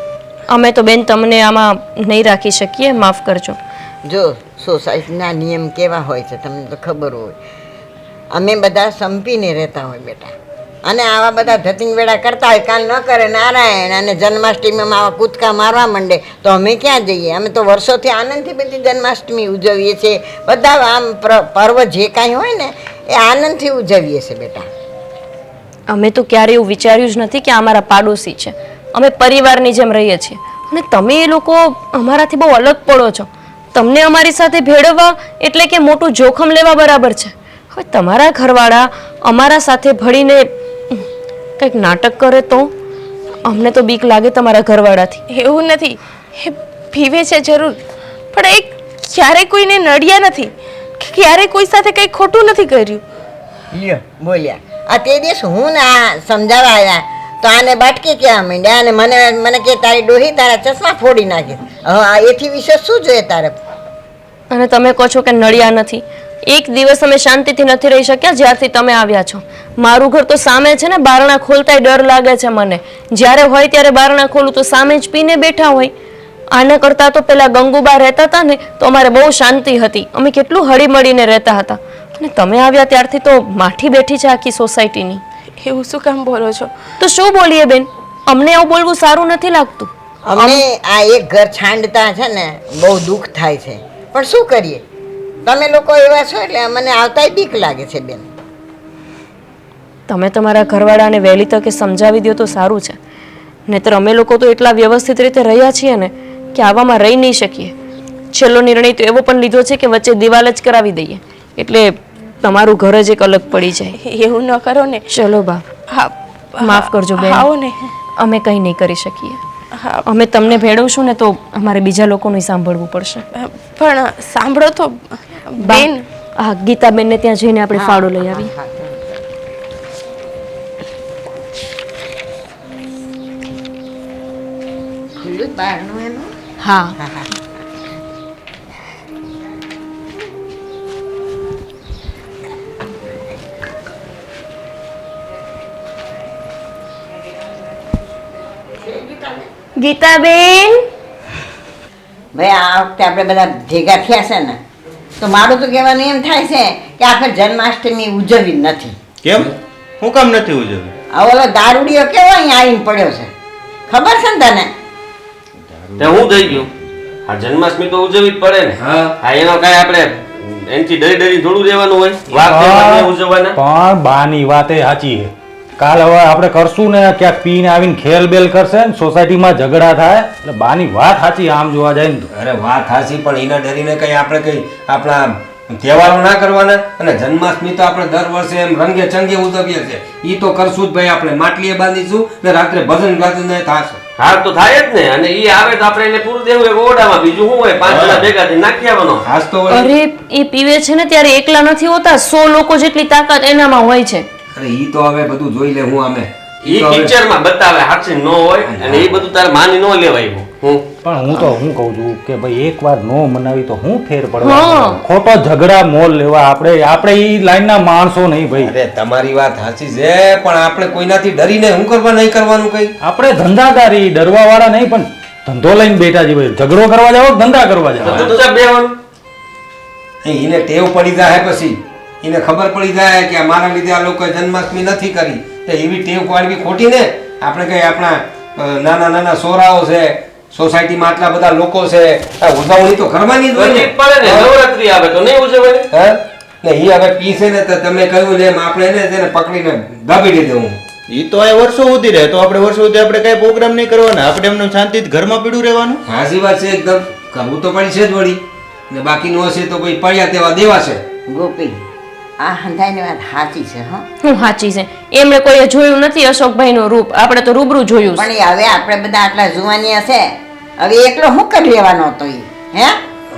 અમે તો બેન તમને આમાં નહીં રાખી શકીએ, માફ કરજો. જો સોસાયટીના નિયમ કેવા હોય છે તમને તો ખબર હોય. અમે બધા સંપીને રહેતા હોય બેટા, અને આવા બધા ધતિંગ વેળા કરતા હોય, કાલ ન કરે નારાયણ, અને જન્માષ્ટમીમાં આવા કૂદકા મારવા માંડે તો અમે ક્યાં જઈએ? અમે તો વર્ષોથી આનંદથી બધી જન્માષ્ટમી ઉજવીએ છીએ. બધા આમ પર્વ જે કાંઈ હોય ને એ આનંદથી ઉજવીએ છીએ બેટા. અમે તો ક્યારે એવું વિચાર્યું જ નથી કે આ અમારા પાડોશી છે. અમે પરિવારની જેમ રહીએ છીએ. અને તમે એ લોકો અમારાથી બહુ અલગ પડો છો. તમને અમારી સાથે ભેળવવા એટલે કે મોટું જોખમ લેવા બરાબર છે. હવે તમારા ઘરવાળા અમારા સાથે ભળીને કંઈક નાટક કરે તો અમને તો બીક લાગે તમારા ઘરવાળાથી. એવું નથી, એ પીવે છે જરૂર, પણ એ ક્યારેય કોઈને નડ્યા નથી, ક્યારેય કોઈ સાથે કંઈ ખોટું નથી કર્યું. લ્યો બોલ્યા. આ તે દિવસ હું ને આ સમજાવવા આવ્યા તો આને બાટકી કહેવા માંડ્યા, અને મને કે તારી ડોહી તારા ચશ્મા ફોડી નાખે. હવે આ એથી વિશે શું જોઈએ તારે? અને તમે કહો છો કે નડ્યા નથી. એક દિવસ અમે શાંતિથી નથી રહી શક્યા જ્યારથી તમે આવ્યા છો. મારું ઘર તો સામે છે ને, બારણા ખોલતાય ડર લાગે છે મને. જ્યારે હોય ત્યારે બારણા ખોલું તો સામે જ પીને બેઠા હોય. આના કરતાં તો પેલા ગંગુબા રહેતા હતા ને તો અમારે બહુ શાંતિ હતી. અમે કેટલું હળીમળીને રહેતા હતા. અને તમે આવ્યા ત્યારથી તો માઠી બેઠી છે આખી સોસાયટીની. એવું શું કામ બોલો છો? તો શું બોલીએ બેન? અમને આવું બોલવું સારું નથી લાગતું. અમને આ એક ઘર છાંડતા છે ને બહુ દુઃખ થાય છે, પણ શું કરીએ? તમે લોકો એવા છો એટલે મને આવતાય બીક લાગે છે બેન. તમે તમારા ઘરવાળાને વહેલી તકે સમજાવી દો તો સારું છે. નહીંતર અમે લોકો તો એટલા વ્યવસ્થિત રીતે રહ્યા છીએ ને કે આવામાં રહી નહીં શકીએ. છેલ્લો નિર્ણય તો એવો પણ લીધો છે કે વચ્ચે દિવાલ જ કરાવી દઈએ, એટલે તમારું ઘર જ એક અલગ પડી જાય. એવું ન કરો ને. ચલો બા, હા, માફ કરજો બેન. આવો ને. અમે કંઈ નહીં કરી શકીએ. હા, અમે તમને ભેળવશું ને તો અમારે બીજા લોકોનું સાંભળવું પડશે. પણ સાંભળો તો બેન. હા, ગીતાબેનને ત્યાં જઈને આપણે ફાળો લઈ આવી. ખુલ્લું બહારનું એનું. હા, ગીતાબેન. ભાઈ આ વખતે આપણે બધા ભેગા થયા છે ને તો મારું તો કહેવાનું એમ થાય છે કે આપણે જન્માષ્ટમી ઉજવવી જ નથી. કેમ? હું કામ નથી ઉજવવી? આ ઓલો દારૂડિયો કેવો અહીંયા આવીને પડ્યો છે, ખબર છે ને તને? તે હું થઈ ગયું? આ જન્માષ્ટમી તો ઉજવવી જ પડે ને. હા, એનો કાંઈ આપણે એનથી ડરી થોડું રહેવાનું હોય? વાત તહેવાર ઉજવવાના. પણ બાની વાત એ સાચી છે. કાલ હવે આપણે કરશું ને ક્યાંક પીને આવીને ખેલ બેલ કરશે ને સોસાયટીમાં ઝઘડા થાય એટલે બાની વાત સાચી આમ જોવા જાય ને તો. અરે વાત હાચી, પણ એના ડરીને કઈ આપણે કઈ આપણા તહેવારો ના કરવાના. અને જન્માષ્ટમી તો આપણે દર વર્ષે એમ રંગે ચંગે ઉજવીએ છીએ. ઈ તો કરશું જ ભાઈ. આપણે માટલીએ બાંધીશું ને રાત્રે ભજન ગાઈને થાશે. હા તો થાય જ ને. અને ઈ આવે તો આપણે એને પૂરું દેવું એક ઓરડામાં. બીજું શું હોય? 5 જણા ભેગા થઈ નાખી આવવાનો. હાસ તો અરે એ પીવે છે ને ત્યારે એકલા નથી હોતા, 100 લોકો જેટલી તાકાત એનામાં હોય છે. અરે ઈ તો હવે બધું જોઈ લે. હું અમે ઈ પિક્ચરમાં બતાવે, હાચી ન હોય. અને એ બધું તારે માની ન લેવાય. પણ હું કહું છું કે ભાઈ એકવાર નો મનાવી તો હું ફેર હા. પડવા ખોટો ઝઘડા મોલ લેવા આપણે ઈ લાઈનના માણસો નહીં ભાઈ. અરે તમારી વાત સાચી છે પણ આપણે કોઈનાથી ડરીને શું કરવા નહીં કરવાનું કઈ આપણે ધંધાદારી ડરવા વાળા નહીં પણ ધંધો લઈને બેઠા છીએ ભાઈ. ઝઘડો કરવા જાવ કે ધંધા કરવા જાવ? ચૂપચાપ બેહવાનું. એને ટેવ પડી જાય પછી એને ખબર પડી જાય કે મારા લીધે આ લોકોએ જન્માષ્ટમી નથી કરી તો એવી ટેવ પાડવી ખોટી ને. આપણે કઈ આપણા નાના નાના સોરાઓ છે, સોસાયટીમાં આટલા બધા લોકો છે, આ ઉજવણી તો કરવાની જ હોય ને. નજીક પડે ને નવરાત્રી આવે તો નહીં ઉજવવાની. હે? ને ઈ હવે પીસે ને તો તમે કહ્યું ને એમ આપણે એને તેને પકડીને દાબી દેવું. ઈ તો આ વર્ષો સુધી રહે તો આપણે વર્ષો સુધી આપણે કઈ પ્રોગ્રામ નહીં કરવાના, આપણે એમને શાંતિથી ઘરમાં પીડું રહેવાનું. સાચી વાત છે એકદમ. કરવું તો પડી છે જ વળી ને બાકીનું હશે તો ભાઈ પડ્યા તેવા દેવા છે. ગોપી આ હંધાઈની વાત સાચી છે હા, હું સાચી છે. એમણે કોઈએ જોયું નથી અશોકભાઈનું રૂપ, આપણે તો રૂબરૂ જોયું છે. પણ ઈ હવે આપણે બધા આટલા જુવાનિયા છે, હવે એકલો હું કરી લેવાનો હતો ઈ હે?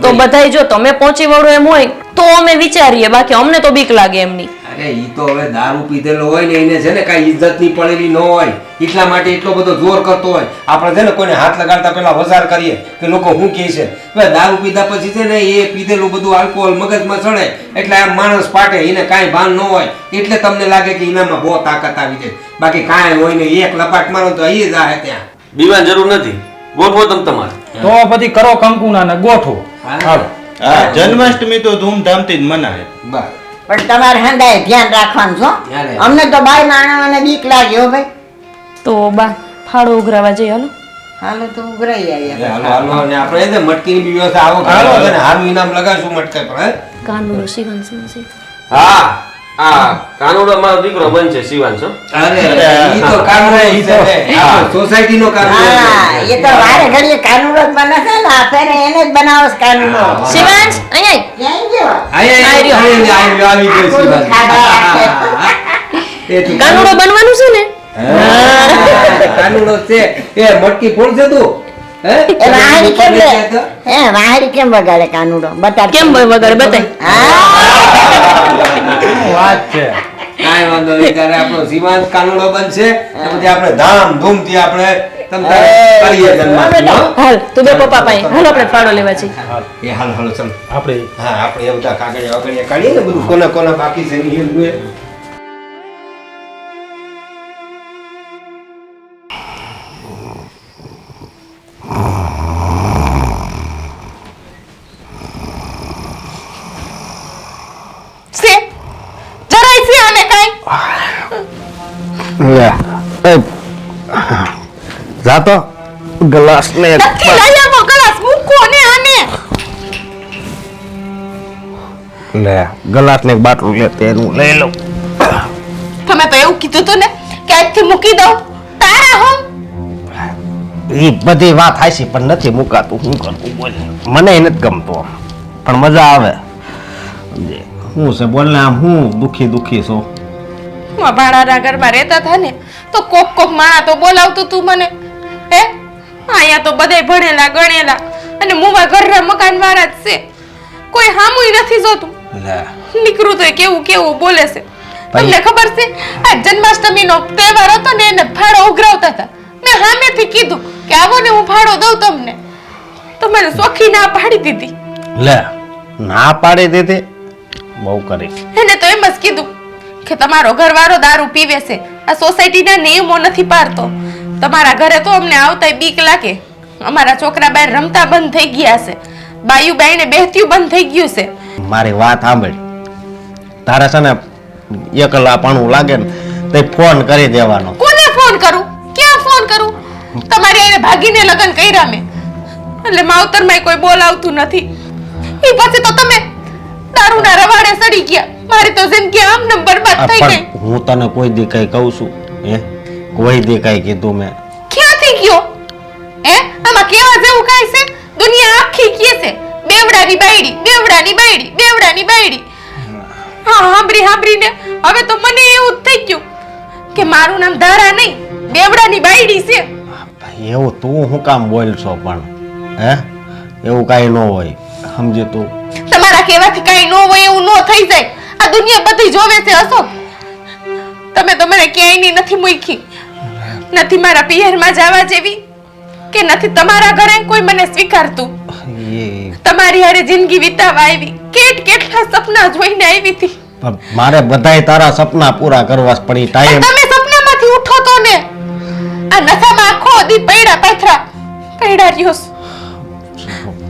તો બધાય જો તમે પહોંચી વળો એમ હોય તો અમે વિચારીએ, બાકી અમને તો બીક લાગે એમની. અરે ઈ તો હવે દારૂ પીધેલો હોય ને એને છે ને કઈ ઇજ્જત ની પડેલી ન હોય એટલા માટે એટલો બધો જોર કરતો હોય. આપણે છે ને કોઈને હાથ લગાડતા પેલા વસાર કરીએ કે લોકો શું કહે છે. હવે દારૂ પીધા પછી છે ને એ પીધેલું બધું આલ્કોહોલ મગજમાં ચડે એટલે આમ માણસ પાટે, એને કાંઈ ભાન ન હોય એટલે તમને લાગે કે એનામાં બહુ તાકાત આવી જાય. બાકી કાંઈ હોય ને એક લપાટ મારો તો એ જ આવે ત્યાં. બીવાની જરૂર નથી, ગોઠવો તમે તમારે. તો પછી કરો કંકુના ને ગોઠવો. હાલો. હા, જન્માષ્ટમી તો ધૂમધામથી જ મનાય. બસ પણ તમારે હંધાય ધ્યાન રાખવાનું છો. ધ્યાન રાખ. અમને તો બાય માણસોને બીક લાગે હો ભાઈ. તો બા ફાળો ઉઘરાવા જઈએ હાલો. હાલો તો ઉઘરાઈ આવીએ. હાલો હાલો ને આપણે એને મટકીની બી વ્યવસ્થા આવો હાલો. કરો ને હારું ઇનામ લગાડશું મટકે પર. હે? કાનુડો શિવાંશમાં છે. હા આ કાનુડો મારો દીકરો બનશે શિવાંશ હો. અરે ઈ તો કાનુડો ઈ છે ને. આ સોસાયટીનો કાનુડો હા છે. એ તો વારે ઘડીએ કાનુડો જ બને છે ને, આ ફેરે એને જ બનાવો છે કાનુડો. શિવાંશ અહીંયા ક્યાં ગયો? આવી ગયો શિવાજી. એ તું કાનુડો બનવાનું છે ને. કાનુડો છે એ મટકી ફોડ છે તું. હે? એ વાહરી કેમ લે? હે વાહરી કેમ વગાડે કાનુડો? બતાડ. કેમ વગાડે બતાય. વાત છે. કાંઈ વાંધો નહીં ત્યારે આપણો શિવાંત કાનુડો બનશે ને પછી આપણે ધામધૂમથી આપણે તમ તારે કરીએ જન્માષ્ટમી, હો? હાલ તું બે પપ્પા પાસે હાલ આપણે ફાળો લેવા જઈએ. એ હાલો હાલો ચાલો. આપણે હા આપણે એ બધા કાગળિયા વાગળિયા કાઢીએ ને બધું કોના કોના બાકી છે ને એ બધું. છે જરાય છે આને કાંઈ? જાતો ગ્લાસ ને નથી લઈ આવો ગ્લાસ, મૂકો ને આને. લે ગ્લાસ ને બાટલું લે તેનું લઈ લઉં. તમે તો એવું કીધું તું ને કે આજથી મૂકી દઉં. તારા હું એ બધી વાત હાચી પણ નથી મુકાતું. શું કરવું બોલ, મને નથી ગમતો પણ મજા આવે. શું છે બોલ ને, આમ હું દુખી દુખી છો. હું ભાડાના ઘરમાં રહેતા હતા ને તો કોક કોક માણા તો બોલાવતું તું મને. હે અહીંયા તો બધાય ભણેલા ગણેલા અને મુવા ઘરના મકાન વાળા જ છે, કોઈ હામુય નથી જોતું. લે નીકળું તો કેવું કેવું બોલે છે. ભાઈ. તમને ખબર છે આ જન્માષ્ટમીનો તહેવાર હતો ને એને ફાળો ઉઘરાવતા હતા. મેં સામેથી કીધું કે આવો ને હું ફાળો દઉં તમને, તો મને સોખી ના પાડી દીધી. લે ના પાડી દીધી, બહુ કરી. એને તો એમ જ કીધું કે તમારો ઘરવાળો દારૂ પીવે છે, આ સોસાયટીના નિયમો નથી પાડતો, તમારા ઘરે તો અમને આવતાય બીક લાગે. અમારા છોકરા બહાર રમતા બંધ થઈ ગયા છે, બાયું બાઈને બેહત્યું બંધ થઈ ગયું છે. મારી વાત સાંભળ, તારે છે ને એકલાપણું લાગે ને તે ફોન કરી દેવાનો. કોને ફોન કરું, ક્યાં ફોન કરું? તમારી એને ભાગીને લગ્ન કર્યા મેં એટલે માવતરમાં કોઈ બોલાવતું નથી. એ પછી તો તમે દારૂના રવાડે સડી ગયા, મારી તો જિંદગી આમ નમ બરબાદ થઈ ગઈ. પણ હું તને કોઈ દી કઈ કહું છું? હે કોઈ દી કઈ કીધું મેં? ક્યાંથી ગયો? હે આમાં કેવા જેવું કાંઈ છે? દુનિયા આખી કહે છે બેવડાની બાયડી, બેવડાની બાયડી, બેવડાની બાયડી. હા સાંભળી સાંભળીને હવે તો મને એવું જ થઈ ગયું કે મારું નામ ધારા નહીં બેવડાની બાયડી છે. એવું તું શું કામ બોલ છો? પણ હે એવું કાંઈ ન હોય, સમજે તું? તમારા કહેવાથી કાંઈ ન હોય એવું ન થઈ જાય. આ દુનિયા બધી જોવે છે અશોક. તમે તો મને ક્યાંયની નથી મૂકી, નથી મારા પિયરમાં જવા જેવી, કે નથી તમારા ઘરે કોઈ મને સ્વીકારતું? તમારી હારે જિંદગી વિતાવા આવી, કેટલા સપના જોઈને આવી હતી. મારે બધાય તારા સપના પૂરા કરવા છે, પણ ઈ ટાઈમ તમે સપનામાંથી ઉઠો તો ને. આ નશામાં આખો દી પૈડા રહ્યો.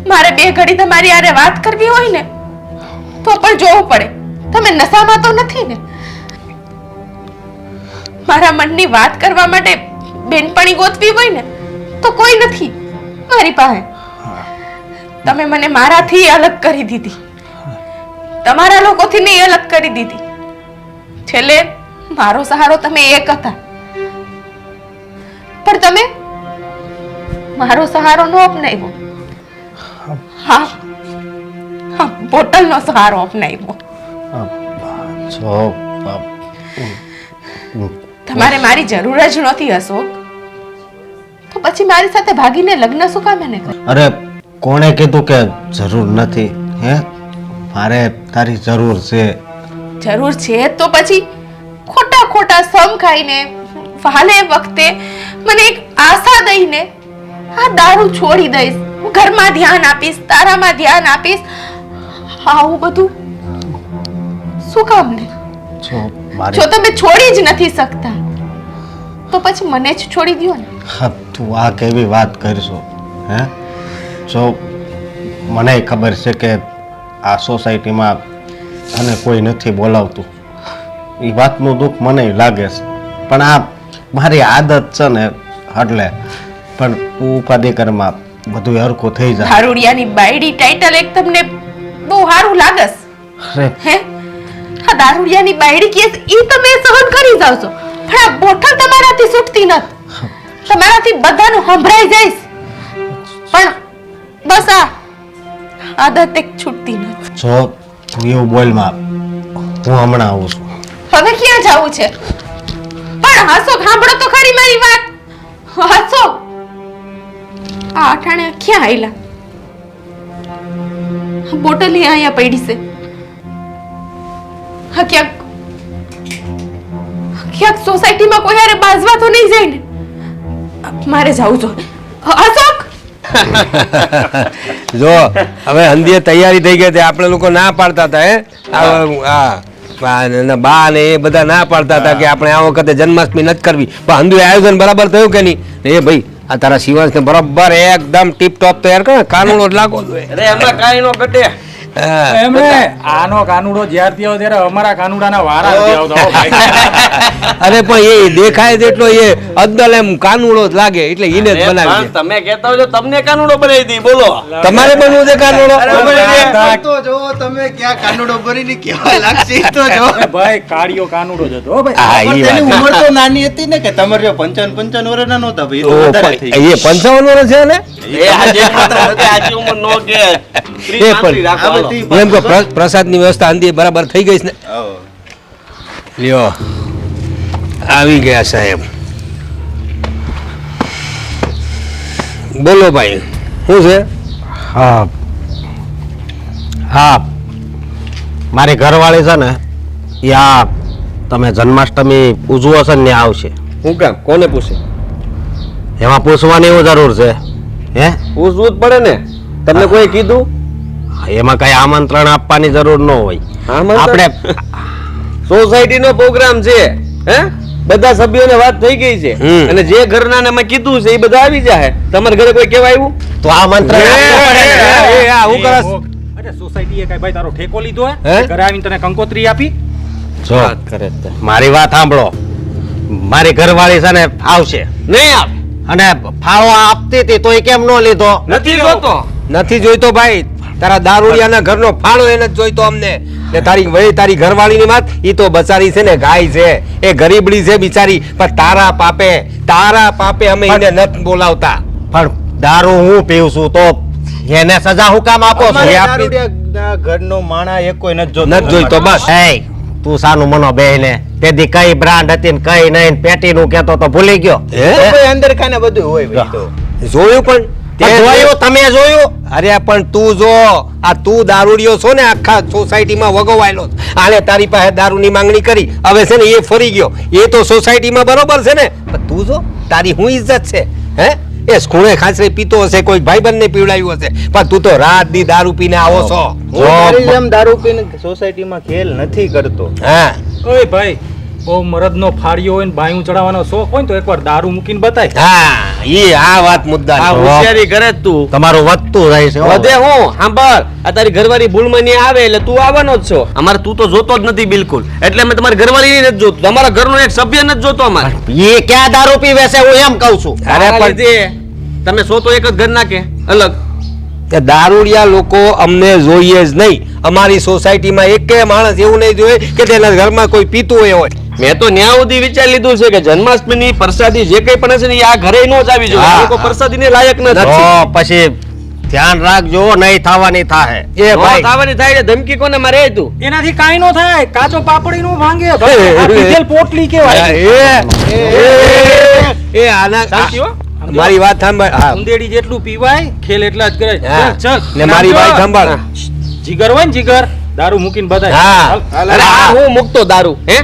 મારે બે ઘડી તમારી હારે વાત કરવી હોય ને તો પણ જોવું પડે. તમે નશામાં તો નથી ને? મારા મનની વાત કરવા માટે બેનપણી ગોતવી હોય ને તો કોઈ નથી મારી પાસે. તમે મને મારાથી અલગ કરી દીધી, તમારા લોકોથી ને અલગ કરી દીધી. છેલ્લે મારો સહારો તમે એક હતા, પણ તમે મારો સહારો ન અપનાવ્યો. હા, બોટલનો સહારો અપનાવ્યો. તમારે મારી જરૂર જ નહોતી અશોક, તો પછી મારી સાથે ભાગીને લગ્ન શું કામ એને કર્યું? અરે કોણે કીધું કે જરૂર નથી? હે, મારે તારી જરૂર છે. જરૂર છે તો પછી ખોટા સમ ખાઈને વાલે વખતે મને એક આશા દઈને આ દારૂ છોડી દઈશ, હું ઘરમાં ધ્યાન આપીશ, તારામાં ધ્યાન આપીશ, આવું બધું શું કામ ને? જો તમે છોડી જ નથી શકતા તો પછી મને જ છોડી દો ને. તું આ કેવી વાત કરશો? હે, જો મને ખબર છે કે આ સોસાયટીમાં અને કોઈ નથી બોલાવતું, એ વાતનું દુઃખ મને લાગે છે, પણ આ મારી આદત છે ને એટલે. પણ તું ઉપાધિ કરમાં બધું હરખું થઈ જાય. દારૂડિયાની બાયડી ટાઇટલ એક તમને બહુ સારું લાગે છે? હે, આ દારૂડિયાની બાયડી કેસ ઈ તમે સહન કરી જાવ છો, પણ આ બોટલ તમારાથી છૂટતી નથી. તમારાથી બધાનું સંભળાઈ જાય, પણ બસ આ આદત એક છૂટતી નથી. જો તું એવું બોલમાં, હું હમણાં આવું છું. હવે ક્યાં જવું છે? પણ હસો, સાંભળો તો ખરી મારી વાત. હસો, આ અઠાણે ક્યાં આયલા? બોટલ અહીંયા પડી છે. હા, ક્યાંક સોસાયટીમાં કોઈ હારે બાજવા તો નહીં જાય ને? મારે જવું જોઈએ. અશોક, જો હવે હંધીએ તૈયારી થઈ ગઈ, આપણે લોકો ના પાડતા હતા. બા ને એ બધા ના પાડતા હતા કે આપણે આ વખતે જન્માષ્ટમી નથી કરવી, પણ હંધુએ આયોજન બરાબર થયું કે નહીં? એ ભાઈ આ તારા શિવાંશ ને બરાબર એકદમ ટીપ ટોપ તૈયાર કરે, કાનૂનો જ લાગો. અરે એમાં કાંઈ નો ઘટે. એમને આનો કાનુડો જ્યારથી આવ્યો ત્યારે અમારા કાનુડાના વારા નથી આવતા, હો ભાઈ. અરે પણ એ દેખાય તેટલો એ અદ્દલ એમ કાનુડો જ લાગે, એટલે એને જ બનાવી પણ તમે કહેતા હોય તો તમને કાનુડો બનાવી દી, બોલો. તમારે બનવું છે કાનુડો? તો જો તમે ક્યાં કાનુડો ભરીને કેવા લાગશે ઈ તો જો. ભાઈ કાળિયો કાનુડો જ હતો, હો ભાઈ. હા, પણ ઈ તેની વાત. ઉંમર તો નાની હતી ને, કે તમારે 55 વર્ષના નહોતા ભાઈ, એ તો વધારે થઈ એ 55 વર્ષ છે ને? એ આજે આજી ઉંમર નો કે એ પણ એમ કે પ્રસાદની વ્યવસ્થા અંધી બરાબર થઈ ગઈ છે ને? આવો. લ્યો આવી ગયા સાહેબ. બોલો ભાઈ, શું છે? હા હા, મારી ઘરવાળી છે ને એ આ તમે જન્માષ્ટમી ઉજવો છે ને ત્યાં આવશે. હું કામ? કોને પૂછે? એમાં પૂછવાની એવું જરૂર છે? હે, પૂછવું જ પડે ને. તમને કોઈ કીધું? એમાં કઈ આમંત્રણ આપવાની જરૂર ન હોય. આપણે સોસાયટી નો પ્રોગ્રામ છે, હે બધા સભ્યોને વાત થઈ ગઈ છે, અને જે ઘરના ને મેં કીધું છે એ બધા આવી જાય. તમારા ઘરે કોઈ કહેવા આવ્યું? તો આમંત્રણ આપવું પડે ને. હું કરસ? અરે સોસાયટીએ કઈ ભાઈ તારો ઠેકો લીધો હે? હે? ઘરે આવીને તને કંકોત્રી આપી? જો મારી વાત સાંભળો, મારી ઘરવાળી છે ને આવશે નહીં આપ. અને ફાળો આપતી હતી તો એ કેમ ન લીધો? નથી જોતો. નથી જોઈતો ભાઈ, તારા દારૂડિયાના ઘરનો ફાળો એને જ જોઈતો અમને. ને તારી વળી તારી ઘરવાળીની વાત, ઈ તો બચારી છે ને ગાય છે, એ ગરીબડી છે બિચારી, પણ તારા પાપે અમે એને નથી બોલાવતા. પણ દારૂ હું પીઉં છું તો એને સજા હું કામ આપો છો? અમારે એ આપી દારૂડિયા ઘરનો માણા એકોય નથી જોતો. નથી જોઈતો બસ. એ તું સાનું મનો બેને તેથી કઈ બ્રાન્ડ હતી ને કઈ નહીં, પેટીનું કહેતો તો ભૂલી ગયો. હે? તો ભાઈ અંદર ખાને બધું હોય ભાઈ તો. જોયું પણ તે જોયું? તમે જોયું? અરે પણ તું જો, આ તું દારૂડિયો છો ને, આખા સોસાયટીમાં વગોવાયેલો છે. આને તારી પાસે દારૂની માંગણી કરી, હવે છે ને એ ફરી ગયો. એ તો સોસાયટીમાં બરોબર છે ને, પણ તું જો તારી હું ઇજ્જત છે? હે, એ ખૂણે ખાંચરે પીતો હશે કોઈ ભાઈબંધને પીવડાવ્યું હશે પણ તું તો રાત દી દારૂ પીને આવો છો હું તારી જેમ દારૂ પીને સોસાયટીમાં ખેલ નથી કરતો. હા ઓય ભાઈ બહુ મરદનો ફાળિયો હોય ને બાયું ચડાવવાનો શોખ હોય ને તો એકવાર દારૂ મૂકીને બતાય. હા ઈ આ વાત મુદ્દા આ હોશિયારી કરે જ તું તમારું વધતું રહે છે હો. વધે હું સાંભળ આ તારી ઘરવાળી ભૂલમાં નહીં આવે એટલે તું આવવાનો જ છો અમારે તું તો જોતો જ નથી બિલકુલ એટલે મેં તમારી ઘરવાળી નથી જોતું તમારા ઘરનો એક સભ્ય નથી જોતો અમારે એ ક્યાં દારૂ પીવે છે હું એમ કહું છું. અરે તારા પણ લીધે તમે સો તો એક જ ઘર નાખે અલગ તે દારૂડિયા લોકો અમને જોઈએ જ નહીં અમારી સોસાયટીમાં એકેય માણસ એવું નહીં જોઈએ કે તેના ઘરમાં કોઈ પીતું હોય. મેં તો ન્યા સુધી વિચારી લીધું છે કે જન્માષ્ટમીની પ્રસાદી જે કંઈ પણ હશે ને એ આ ઘરે નો જ આવી જોઈએ હા. આ લોકો પ્રસાદીને લાયક નથી તો પછી ધ્યાન રાખજો નહીં થવાની થાય. એ નો ભાઈ થવાની થાય એટલે ધમકી કોને મારે તું એનાથી કાંઈ નો થાય કાચો પાપડી નો ભાંગે ભાઈ. આ પીધેલ પોટલી કહેવાય. એ આના શાંતિ હો. મારી વાત સાંભળ હા ઉંદેડી જેટલું પીવાય ખેલ એટલા જ કરે. હા. ચાલ ને મારી વાત સાંભળ જીગર હોય ને જીગર દારૂ મૂકીને બતાય. હા. ચાલ. અરે આ હું મૂકતો દારૂ હે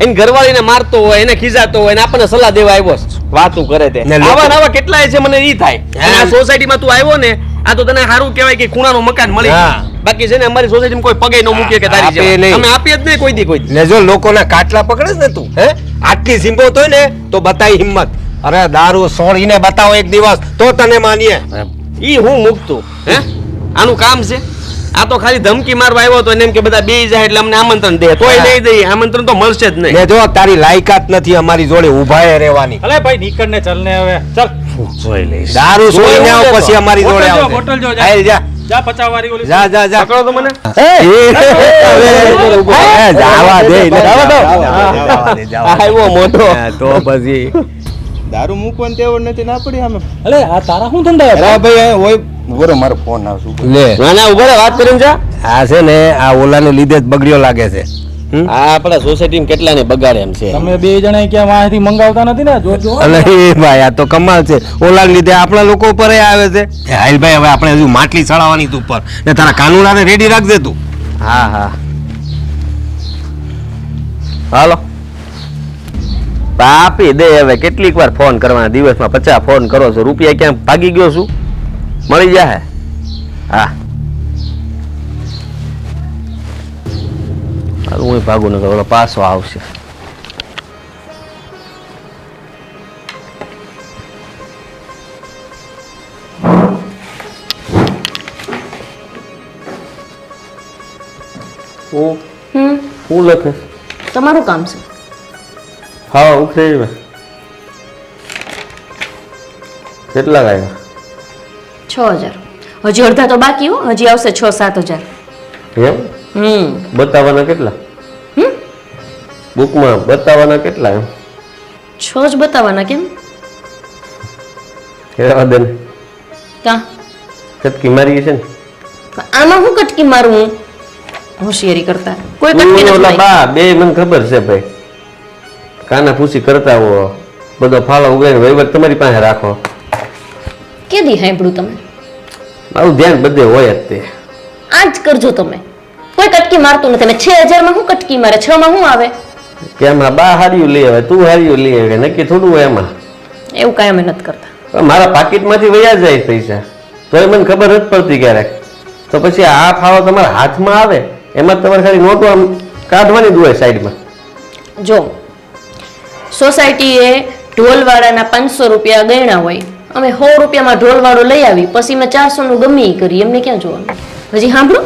એની ઘરવાળીને મારતો હોય એને ખીજાતો હોય ને આપણને સલાહ દેવા આવ્યો છે. વાતું કરે તે ને લોકો- આવા નવા કેટલાય છે મને ઈ થાય અને આ સોસાયટીમાં તું આવ્યો ને આ તો તને સારું કહેવાય કે ખૂણાનું મકાન મળી હા. ગયું. બાકી છે ને અમારી સોસાયટીમાં કોઈ પગે ન મૂકે કે તારી આપે જેવા. નહીં. અમે આપીએ જ નહીં કોઈ દી કોઈ દી. ને જો લોકોના કાટલા પકડે ને તું હે આટલી સિંબો હોય ને તો બતાવી હિંમત. અરે દારૂ સોળીને બતાવો એક દિવસ તો તને માનીએ. ઈ હું મૂકતું હે આનું કામ છે આ તો ખાલી ધમકી મારવા આવ્યો તો એને એમ કે બધા બેસી જાય એટલે અમને આમંત્રણ દે તોય નહીં દઈએ આમંત્રણ તો મળશે જ નહીં ને જો તારી લાયકાત નથી અમારી જોડે ઊભાએ રહેવાની. અલે ભાઈ નીકળ ને ચાલ ને હવે ચાલ જોઈ લઈશ. દારૂ છોડીને આવ પછી અમારી જોડે હોટલ જો, આવજે. હોટલ જો, જા. હાલ જા જા 50 વાળી ઓલી જા જા જા પકડો તો મને જાવા દે ને. જાવા દે. આવ્યો મોટો હા, તો પછી દારૂ મૂકવાની ટેવ નથી ના પડી અમે. અલે આ તારા શું ધંધા હતા? અરે ભાઈ અહીં હોય બોલો મારો ફોન આવશે. લે ના ના ઉભા રહે, વાત કરીને જા આ છે ને આ ઓલાને લીધે જ બગડ્યો લાગે છે. આ આપણા સોસાયટીમાં કેટલાને બગાડે એમ છે તમે બે જણા ક્યાં વાંથી મંગાવતા નથી ને જોજો અલે એ ભાઈ આ તો કમાલ છે ઓલાને લીધે આપણા લોકો ઉપર આવે છે. એ હાલ ભાઈ હવે આપણે હજુ માટલી ચડાવવાની તું ઉપર ને તારા કાનુડાને રેડી રાખજે તું. હા હા હાલો આપી દે હવે કેટલીક વાર ફોન કરવાના દિવસમાં 50 ફોન કરો છો રૂપિયા ક્યાં ભાગી ગયો છું મળી જાય હા હું ભાગું ને ઓલો પાછો આવશે હું લખે તમારું કામ છે. હા ઉખરે કેટલા લાગ્યા 6000 હજી અડધા તો બાકી હો હજી આવશે 6-7 હજાર. એમ બતાવવાના કેટલા હમ બુકમાં બતાવવાના કેટલા એમ 6 જ બતાવવાના કેમ રહેવા દે ને કા કટકી મારી છે ને આમાં હું કટકી મારું હું હોશિયારી કરતા કોઈ તું કટકી ને નથી ઓલા મારી. બા બે મને ખબર છે ભાઈ કાના પૂછી કરતા હો બધો ફાળો ઉગાડીને વહીવટ તમારી પાસે રાખો કેદી સાંભળ્યું તમે મારું ધ્યાન બધે હોય જ તે આ જ કરજો તમે કોઈ કટકી મારતું નથી. તમે 6000 માં હું કટકી મારે 6 માં હું આવે કે એમાં બા હાર્યું લઈ આવે તું હાર્યું લઈ આવે નક્કી થોડું હોય એમાં એવું કાંઈ અમે નથી કરતા. પણ મારા પાકીટમાંથી વયા જાય પૈસા તોય મને ખબર નથી પડતી ક્યારેક તો પછી આ ફાળો તમારા હાથમાં આવે એમાં તમારે ખાલી નોટો આમ કાઢવાની જ હોય સાઈડમાં જો સોસાયટીએ ઢોલવાળાના 500 રૂપિયા ગણ્યા હોય અમે 100 રૂપિયામાં ઢોલવાળો લઈ આવી પછી મેં 400 નું ગમે ઈ કરી એમને ક્યાં જોવાનું. હજી સાંભળો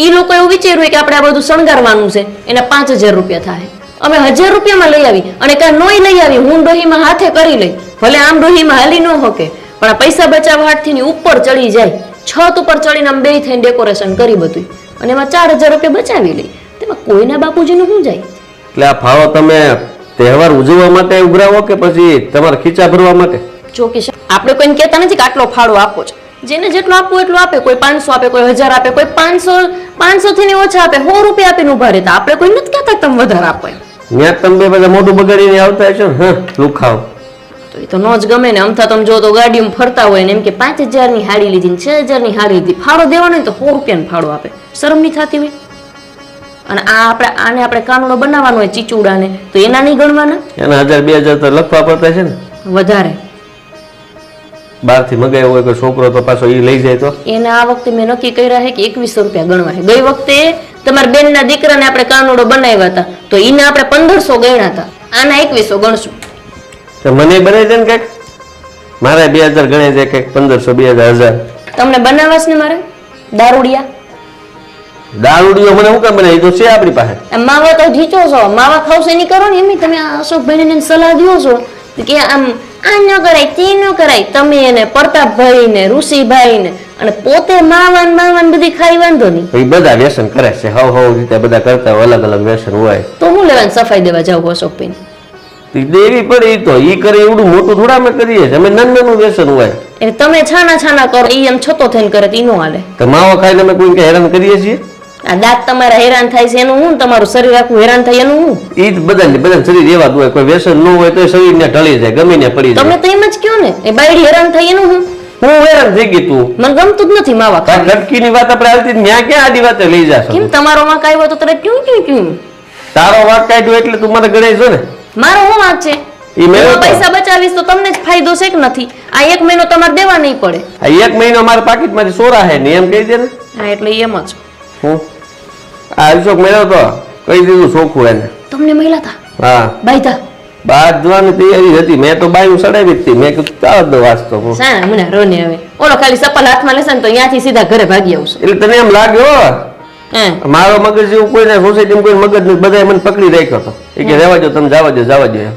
એ લોકો એવું વિચાર્યું કે આપણે આ બધું શણગારવાનું છે એના 5000 રૂપિયા થાય અમે 1000 રૂપિયામાં લઈ આવી અને કાં નોય લઈ આવી હું ડોહીમાં હાથે કરી લઈ ભલે આમ ડોહીમાં હાલી ન શકે પણ આ પૈસા બચાવવા હાથથી ઉપર ચડી જાય છત ઉપર ચડીને આમ બે થઈને ડેકોરેશન કરી બધું અને એમાં 4000 રૂપિયા બચાવી લઈ તેમાં કોઈના બાપુજીનું શું જાય. એટલે આ ફાળો તમે તહેવાર ઉજવવા માટે ઉઘરાવો કે પછી તમારા ખીચા ભરવા માટે જો કે આપણે કોઈને કહેતા નથી કે આટલો ફાળો આપો છો જેને જેટલો આપવું એટલું આપે કોઈ 500 આપે કોઈ 1000 આપે કોઈ 500 થી ઓછા આપે 100 રૂપિયા આપીને ઉભા રહેતા આપણે કોઈ નથી કહેતા કે તમે વધારે આપો એમ. ત્યાં તમે બે બધા મોઢું બગાડીને આવતા હશો ને હા લુખાવ તો એ તો નો જ ગમે ને અમથા તમે જો તો ગાડીમાં ફરતા હોય ને એમ કે 5000 ની હાડી લીધી ને 6000 ની હાડી લીધી ફાળો દેવાનો હોય તો 100 રૂપિયાનો ફાળો આપે શરમ નહીં થતી હોય અને આને આપણે કાનૂનો બનાવવાનો હોય ચીચુડાને તો એના નહીં ગણવાના એના 1000 2000 તો લખવા પડતા છે ને વધારે બહારથી મગાવ્યો હોય કોઈ છોકરો તો પાછો એ લઈ જાય તો એને આ વખતે મેં નક્કી કર્યા છે કે 2100 રૂપિયા ગણવા છે. ગઈ વખતે તમારા બેનના દીકરાને આપણે કાનુડો બનાવ્યા હતા તો એને આપણે 1500 ગણ્યા હતા. આના 2100 ગણશું. તો મને બનાવી દે ને કંઈક મારે 2000 ગણાય છે કંઈક 1500 2000 તમને બનાવવા છે ને મારે દારૂડિયા દારૂડીઓ મને શું કામ બનાવી તો છે આપણી પાસે આ માવા તો ઢીચો છો, માવા ખાવશે નહીં કરો ને એમ તમે અશોકભાઈને સલાહ દો છો કે આમ આ ન કરાય તે ન કરાય. તમે એને પ્રતાપભાઈ ને ઋષિભાઈ ને અને પોતે માવાન માવાન બધી ખાઈ વાંધો નહીં. એ બધા વ્યસન કરે છે હવ રીતે બધા કરતા હોય અલગ અલગ વ્યસન હોય તો હું લેવાની સફાઈ દેવા જાવ અશોકભાઈ દેવી પડે ઈ તો ઈ કરે એવડું મોટું થોડા અમે કરીએ છીએ અમે નાનું વ્યસન હોય એટલે તમે છાના છાના કરો એ એમ છતો થઈને કરે તો ઈ નો હાલે. તો માવો ખાઈને અમે કોઈ હેરાન કરીએ છીએ આ દાંત તમારા હેરાન થાય છે એનું હું, તમારું શરીર આખું હેરાન થાય એનું હું. ઈ જ બધા શરીર એવા હોય કોઈ વ્યસન ન હોય તો શરીરને ઢળી જાય ગમે ને પડી તમે જાય તો એમ જ કયો ને એ બાયડી હેરાન થાય એનું હું. હું હેરાન થઈ ગઈ તું મને ગમતું જ નથી માવા ખાવા. લટકીની વાત આપણે આવતી ન્યા ક્યાં આડી વાતે લઈ જાશો કેમ તમારો વાંક આવ્યો તો તરત ક્યું ક્યું ક્યું તારો વાક કાઢ્યો એટલે તું મને ગણાય છો ને મારો હું વાંક છે? ઈ મેળો હું તો. પૈસા બચાવીશ તો તમને જ ફાયદો છે કે નથી? આ 1 મહિનો તમારે દેવા નહીં પડે. આ 1 મહિનો મારા પાકીટમાંથી સોરા હે ને એમ કહી દે ને હા એટલે એમ જ હું આ અશોક મેળો તો કહી દીધું ચોખ્ખું એને તમને મળ્યા હતા હા બાયધા બહાર જવાની તૈયારી હતી મેં તો બાયું સડાવી જ હતી મેં કીધું ચાલ દો વાંચતો હું સા મને રોને હવે ઓલો ખાલી ચપ્પલ હાથમાં લેશે ને તો ત્યાંથી સીધા ઘરે ભાગી આવશે. એટલે તને એમ લાગ્યો હે મારો મગજ જેવું કોઈને સોસાયટીમાં કોઈ મગજ નથી બધા મને પકડી રાખ્યો હતો એ કે રહેવા દો તમે જવા દો એમ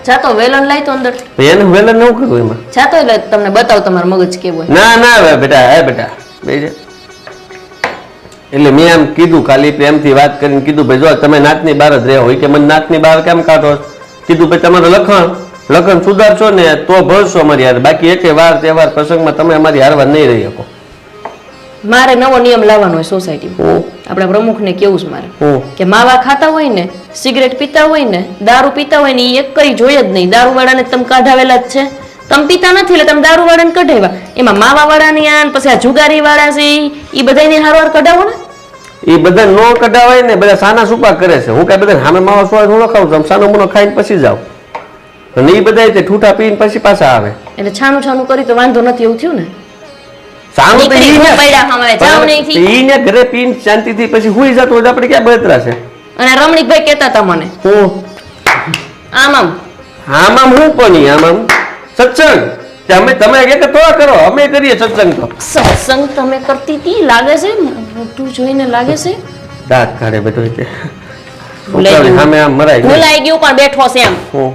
જાતો વેલણ લાય તો અંદર તો એને વેલન ન કરવું એમાં જાતો એટલે તમને બતાવ તમારું મગજ કેવું હોય. ના હવે બેટા બેજા એટલે મેં આમ કીધું ખાલી પ્રેમથી વાત કરીને કીધું ભાઈ જો તમે નાતની બહાર જ રહ્યા હોય કે મને નાતની બહાર કેમ કાઢો છો? કીધું ભાઈ તમારું લખણ સુધારશો ને તો ભરશો અમારી યાર બાકી એકે વાર તહેવાર પ્રસંગમાં તમે અમારી હારવાર નહીં રહી શકો. મારે નવો નિયમ લાવવાનો હોય સોસાયટીમાં. આપણા પ્રમુખને કેવું છે મારે કે માવા ખાતા હોય ને સિગરેટ પીતા હોય ને દારૂ પીતા હોય ને એ એક કઈ જોઈએ જ નહીં. દારૂવાળાને તમે કાઢાવેલા જ છે. તમે પીતા નથી એટલે તમે દારૂવાળાને કઢાવ્યા. એમાં માવાવાળાની આન પછી આ જુગારીવાળા છે એ બધાની હારવાર કઢાવો ને. એ બધા નો કઢાવાય ને બધા સાના સુપા કરે છે. હું કઈ બધા સામે માવા સ્વાદ હું ખાઉં છું સાનો મુનો ખાઈને પછી જાઉં અને એ બધા ઠૂઠા પીને પછી પાછા આવે એટલે છાનું છાનું કરી તો વાંધો નથી એવું થયું ને. સાનું તો નીકળી ઈ પડ્યા હમણાં જાવ ને નહીં થી. ઈને ઘરે પીને શાંતિથી પછી હુઈ જતો હોય તો આપણે ક્યાં બળતરા છે. અને રમણીકભાઈ કહેતા હતા મને હું આમાં હું પણ આમાં સત્સંગ કે અમે તમે કે તો કરો અમે કરીએ સત્સંગ તો સત્સંગ તમે કરતી હતી લાગે છે મોટું જોઈને લાગે છે. દાંત કાઢે બધું રીતે ભૂલાઈ ગયું. સામે આમ મરાય જાય. ભૂલાઈ ગયું પણ બેઠો છે એમ. હું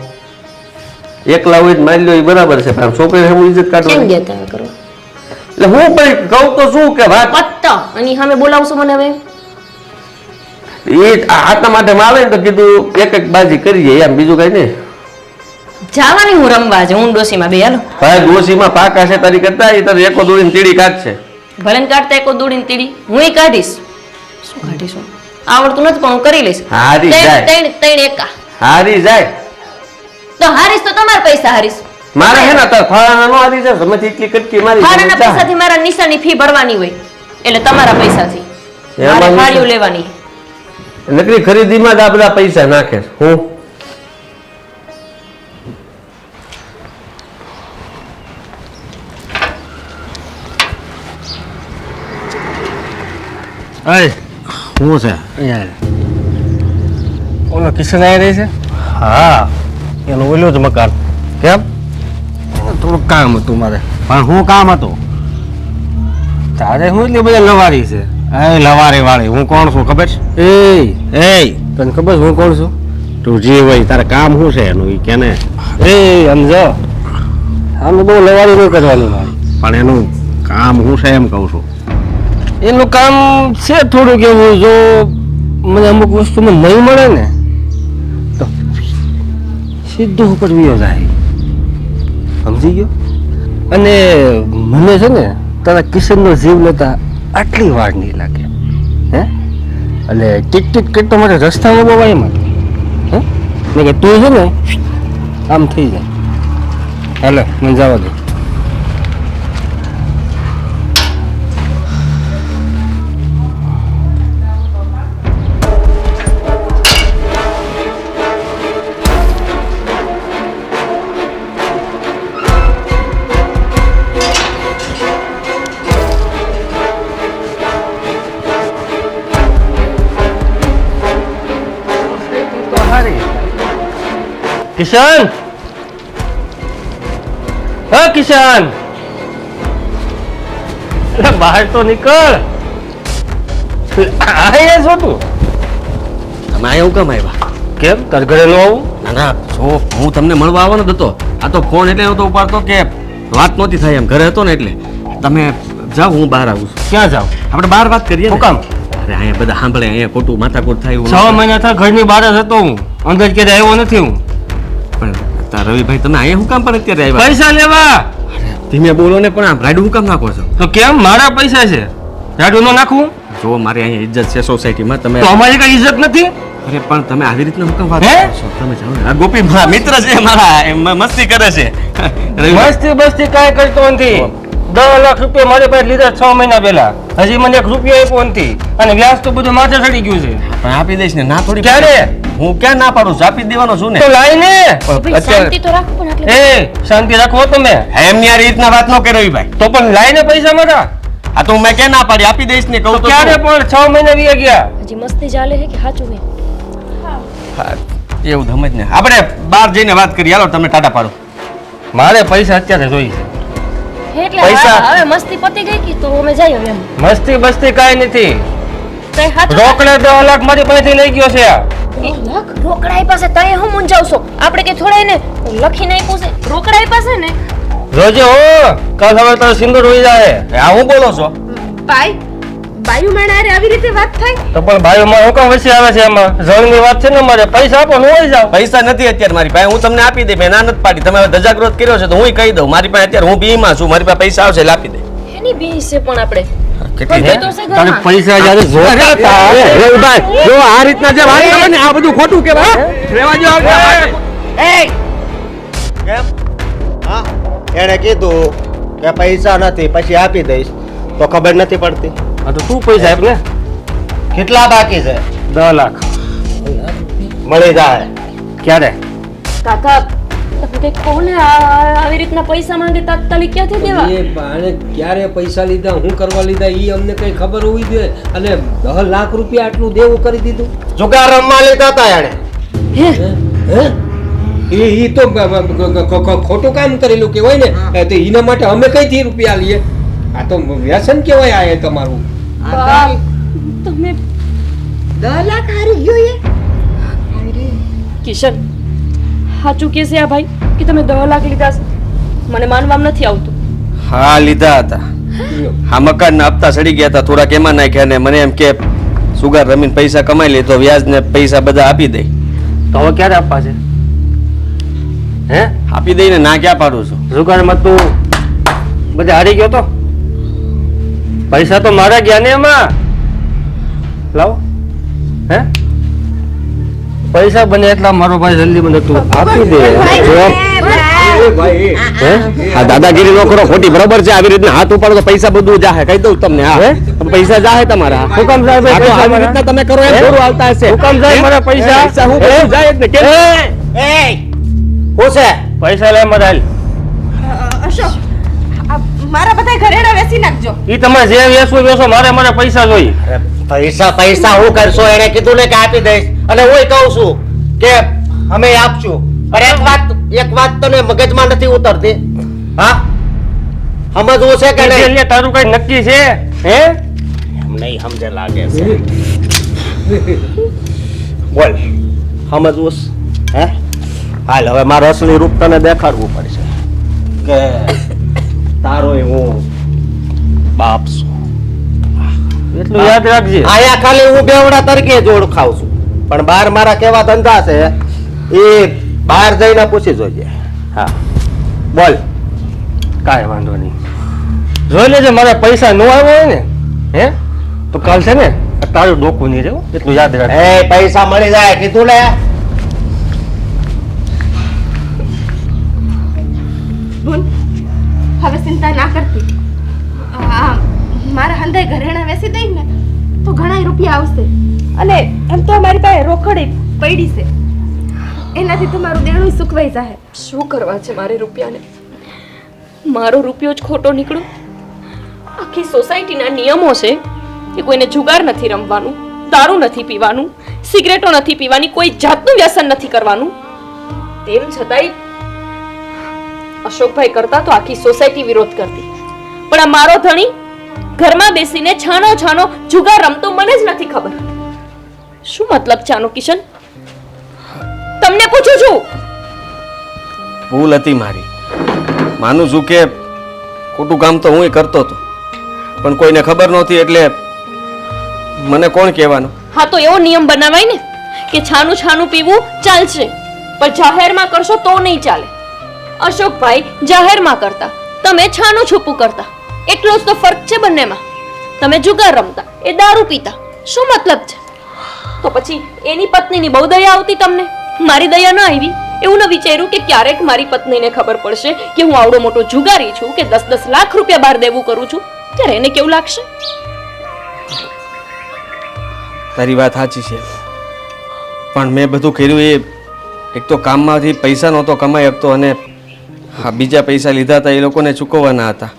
એકલા હોય તો મારી લ્યો એ બરાબર છે પણ છોકરી હું ઇજ્જત કેમ કાઢવાની ગયા કરો એટલે હું પણ કહું તો શું કે વાત પત્તા અને સામે બોલાવશો મને હવે. એ હાથના માટે આવે ને તો કીધું એક બાજી કરીએ એમ બીજું કઈ નહીં. જવાની હું રમવા છે હું ડોસીમાં બે હાલો. ભાઈ ડોશીમાં પાકા છે તારી કરતા એ તારે એકો દોડીને તીડી કાઢશે. ભલે ને કાઢતા એક દોડીને તીડી હું કાઢીશ. શું કાઢીશું આવડતું નથી પણ હું કરી લઈશ. હારી જાય. ત્રણ એકા હારી જાય તો હારીશ તો તમારા પૈસા હારીશ. મારે હે ને તાર ફાળાના નો હારી જાય તમે એટલી કટકી મારી ફાળાના પૈસાથી મારા નિશાની ફી ભરવાની હોય એટલે તમારા પૈસાથી એમાં મારે નિશા- ફાળીઓ લેવાની. નકરી ખરીદીમાં જ આ બધા પૈસા નાખે છે. હું અરે શું છે યાર ઓલો કિશન આવી રહી છે હા એનું ઓલું જ મકાન કેમ થોડુંક કામ હતું મારે પણ શું કામ હતું તારે શું એટલી બધા લવારી છે એ લવારી વાળી હું કોણ છું ખબર છે એ તને ખબર છે હું કોણ છું તું જે હોય તારે કામ શું છે એનું ઈ કેને સમજો આનું બહુ લવારી નહીં કરવાની મારી પણ એનું કામ શું છે એમ કહું છું એનું કામ છે થોડુંક એવું જો મને અમુક વસ્તુમાં નહીં મળે ને તો સીધું ઉપર વિયો જાય સમજી ગયો અને મને છે ને તારા કિશનનો જીવ લેતા આટલી વાર નહીં લાગે હે એટલે ટીક ટીક કરતો મારે રસ્તામાં બહુ એમાં હે મેં કે તું છે ને આમ થઈ જાય હાલે મને જવા દે કિશન, હા કિશન, અરે બહાર તો નીકળ. આયા છો તું? તમે અહીંયા હું કેમ આવ્યા? કેમ તાર ઘરે ન આવું? ના ના, જો હું તમને મળવા આવવાનો જ હતો. આ તો ફોન એટલે નહોતો ઉપાડતો કે વાત નહોતી થાય એમ, ઘરે હતો ને એટલે. તમે જાઓ, હું બહાર આવું છું. ક્યાં જાવ? આપણે બહાર વાત કરીએ. શું કામ? અરે અહીંયા બધા સાંભળે, અહીંયા ખોટું માથાકૂટ થાય એવું 6 મહિના થયા ઘરની બહાર જ હતો હું, અંદર ક્યારે આવ્યો નથી હું. પણ તાર રવિભાઈ, તમે અહીંયા શું કામ પણ અત્યારે આવ્યા? પૈસા લેવા. ધીમે બોલો ને, પણ આ રાડું શું કામ નાખો છો? તો કેમ? મારા પૈસા છે, રાડું ન નાખવું? જો મારી અહીંયા ઇજ્જત છે સોસાયટીમાં, તમે તો અમારી કઈ ઇજ્જત નથી? અરે પણ તમે આવી રીતના હું કામ વાત હે? કરો છો? તમે જાઓ ને. આ ગોપી મારા મિત્ર છે, મારા મસ્તી કરે છે. રવિભાઈ, મસ્તી બસ્તી કાંઈ કરતો નથી. 10 લાખ રૂપિયા મારી પાસે લીધા 6 મહિના પહેલા, હજી મને 1 રૂપિયો આપ્યો નથી, અને વ્યાજ તો બધું માથે ચડી ગયું છે. પણ આપી દઈશ ને, ના થોડી. ક્યારે? હું ક્યાં ના પાડું છું? આપી જ દેવાનો છું ને. તો લાઈ ને. ભાઈ શાંતિ તો રાખો પણ આટલે શાંતિ રાખો તમે. એમની આ રીતના વાત ન કરો રવિભાઈ. તો પણ લાઈને પૈસા મારા. આ તો મેં ક્યાં ના પાડી? આપી દઈશ ને, કહું તો તો ક્યારે? છું. પણ 6 મહિના વી ગયા. હજી મસ્તી ચાલે છે કે સાચું હે? હા, એવું સમજ ને. આપણે બહાર જઈને વાત કરીએ. હાલો, તમે ટાટા પાડો. મારે પૈસા અત્યારે જોઈએ છે. એટલે પૈસા. હવે મસ્તી પતી ગઈ કે તો અમે જઈએ હવે એમ. મસ્તી બસ્તી કાંઈ નથી. તઈ સાચું રોકડે 10 લાખ મારી પાસેથી લઈ ગયો છે આ. રોકડા પાસે તઈ હું મૂંઝાવશો? આપણે કે થોડા એને લખીને આપ્યું છે, રોકડા પાસે ને. જોજે હો, કાલ સવારે તારો સિંદૂર હોઈ જાય. આ હું બોલો છો? ભાઈ બાયુ માણારે આવી રીતે વાત થાય? તો પણ ભાઈઓમાં હું કામ વસી આવે છે એમાં? જળની વાત છે ને, મારે પૈસા આપો ને હોઈ જાવ. પૈસા નથી અત્યારે મારી પાસે. હું તમને આપી દે. મેં ના નથી પાડી. તમે હવે ધજાગ્રોત કર્યો છે તો હું કહી દઉં. મારી પાસે અત્યારે હું બીમાં છું. મારી પાસે પૈસા આવશે એટલે આપી દે. એની બી છે પણ આપણે કેટલી પણ તો છે તારે ઘરમાં. પૈસા જ્યારે જોતા હતા, જો આ રીતના જે વાત કરે ને, આ બધું ખોટું કહેવાય. રેવા જો. કેમ? હા, એણે કીધું કે પૈસા નથી, પછી આપી દઈશ, તો ખબર નથી પડતી. હા તો તું પૈસા આપ ને. કેટલા બાકી છે? 10 લાખ મળી જાય. ક્યારે? કાકા તમે કંઈક કહો ને, આવી રીતના પૈસા માંગે તાત્કાલિક ક્યાંથી દેવા? એ બાણે ક્યારે પૈસા લીધા, હું કરવા લીધા, એ અમને કઈ ખબર હોવી જોઈએ. અને 10 લાખ રૂપિયા આટલું દેવું કરી દીધું. જુગાર રમવા લીધા હતા એણે. હે? એ તો ખોટું કામ કરેલું કહેવાય ને. તો એના માટે અમે કઈથી રૂપિયા લઈએ? આ તો વ્યસન કહેવાય. આ એ તમારું. તમે 10 લાખ હારી ગયો એ. કિશન સાચું કે છે આ ભાઈ કે તમે 10 લાખ લીધા છે? મને માનવામાં નથી આવતું. હા, લીધા હતા. હા, મકાનના હપ્તા સડી ગયા હતા, થોડાક એમાં નાખ્યા ને મને એમ કે સુગાર રમીને પૈસા કમાઈ લે તો વ્યાજ ને પૈસા બધા આપી દે. તો હવે ક્યારે આપવા છે? હે? આપી દઈને ના ક્યાં પાડું છું? જુગારમાં તું બધે હારી ગયો તો? પૈસા તો મારા ગયા ને એમાં. લાવ. હે? પૈસા બને એટલા મારો ભાઈ જલ્દી મને તું આપી દે. હે? હા, દાદાગીરી નો કરો, ખોટી. બરોબર છે, આવી રીતના હાથ ઉપાડો તો પૈસા બધું જાહે. કહી દઉં તમને. હા, પૈસા જાહે તમારા. હું કામ જાય ભાઈ? આ તો પૈસા આવી મારા? રીતના તમે કરો એમ હે? થોડું હાલતા હશે. હું કામ જાય મારા પૈસા? હું બધું જાય જ ને. કેમ? હું છે? પૈસા લે મારા હાલ. અશોક મારા બધા ઘરેણા વેચી નાખજો. ઈ તમે જે વેચો વેચો, મારે મારા પૈસા જોઈ. પૈસા પૈસા હું કરશો? એને કીધું ને કે આપી દઈશ, અને હું કહું છું કે અમે આપશું. પણ એક વાત તને મગજમાં નથી ઉતરતી. હા, સમજવું છે કે નહીં? એટલે તારું કઈ નક્કી છે? હે? એમ નહીં સમજે લાગે છે. બોલ, સમજવું છે? હે? હાલ, હવે મારું અસલી રૂપ તને દેખાડવું પડશે કે તારો હું બાપ છું. એટલું યાદ રાખજે. આયા ખાલી હું બેવડા તરીકે જ ઓળખાવ છું, પણ બહાર મારા કેવા ધંધા છે એ બહાર જઈને પૂછી જોજે. હા, બોલ. કાંઈ વાંધો નહીં. જોઈ લેજે, મારા પૈસા ન આવ્યો હોય ને, હે, તો કાલ છે ને તારું ડોકું નહીં રહેવું, એટલું યાદ રાખ. એ પૈસા મળી જાય કીધું ને. બોલ હવે ચિંતા ના કરતી. મારા હંધાઈ ઘરેણા વેચી દઈ ને તો ઘણા રૂપિયા આવશે. અને એમ તો અમારી પાસે રોકડી પડી છે, એનાથી તમારું દેણું સુકવાઈ જાય. શું કરવા છે મારે રૂપિયાને? મારો રૂપિયો જ ખોટો નીકળ્યો. આખી સોસાયટીના નિયમો છે કે કોઈને જુગાર નથી રમવાનું, દારૂ નથી પીવાનું, સિગરેટો નથી પીવાની, કોઈ જાતનું વ્યસન નથી કરવાનું. તેમ છતાંય અશોકભાઈ કરતા તો આખી સોસાયટી વિરોધ કરતી, પણ આ મારો ધણી ઘરમાં બેસીને છાનો છાનો જુગાર રમતો મને જ નથી ખબર. શું મતલબ છે આનો કિશન? તમને પૂછું છું. ભૂલ હતી મારી, માનું છું કે ખોટું કામ તો હું કરતો હતો, પણ કોઈને ખબર નહોતી એટલે મને કોણ કહેવાનું. હા તો એવો નિયમ બનાવાય ને કે છાનું છાનું પીવું ચાલશે, પણ જાહેરમાં કરશો તો નહીં ચાલે. અશોકભાઈ જાહેરમાં કરતા, તમે છાનું છૂપું કરતા, એટલો જ તો ફરક છે બંનેમાં. તમે જુગાર રમતા, એ દારૂ પીતા. શું મતલબ છે? તો પછી એની પત્નીની બહુ દયા આવતી તમને, મારી દયા ન આવી. એવું ન વિચાર્યું કે ક્યારેક મારી પત્નીને ખબર પડશે કે હું આવડો મોટો જુગારી છું, કે 10-10 લાખ રૂપિયા બહાર દેવું કરું છું, ત્યારે એને કેવું લાગશે? તારી વાત સાચી છે, પણ મેં બધું કર્યું એ એક તો કામમાંથી પૈસા નહોતો કમાઈ શકતો, અને હા બીજા પૈસા લીધા હતા એ લોકોને ચૂકવવાના હતા,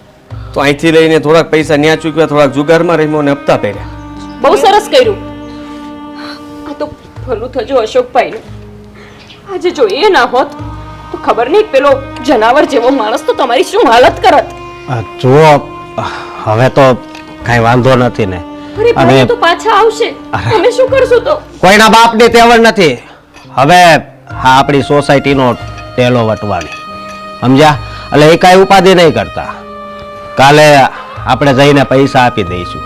તો અહીંથી લઈને થોડાક પૈસા ન્યા ચૂકવ્યા, થોડાક જુગારમાં રમ્યો અને હપ્તા પહેર્યા. બહુ સરસ કર્યું. આ તો ભલું થજો અશોકભાઈનું. આજે જો એ ના હોત તો ખબર નહીં પેલો જનાવર જેવો માણસ તો તમારી શું હાલત કરત. જુઓ, હવે તો કઈ વાંધો નથી ને. અરે ભાઈ તો પાછા આવશે, તમે શું કરશો તો? કોઈના બાપની તેવડ નથી. હવે હા આપણી સોસાયટીનો ટેલો વટવાની, સમજ્યા? એટલે એ કાંઈ ઉપાધિ નહીં કરતા. કાલે આપણે જઈને પૈસા આપી દઈશું.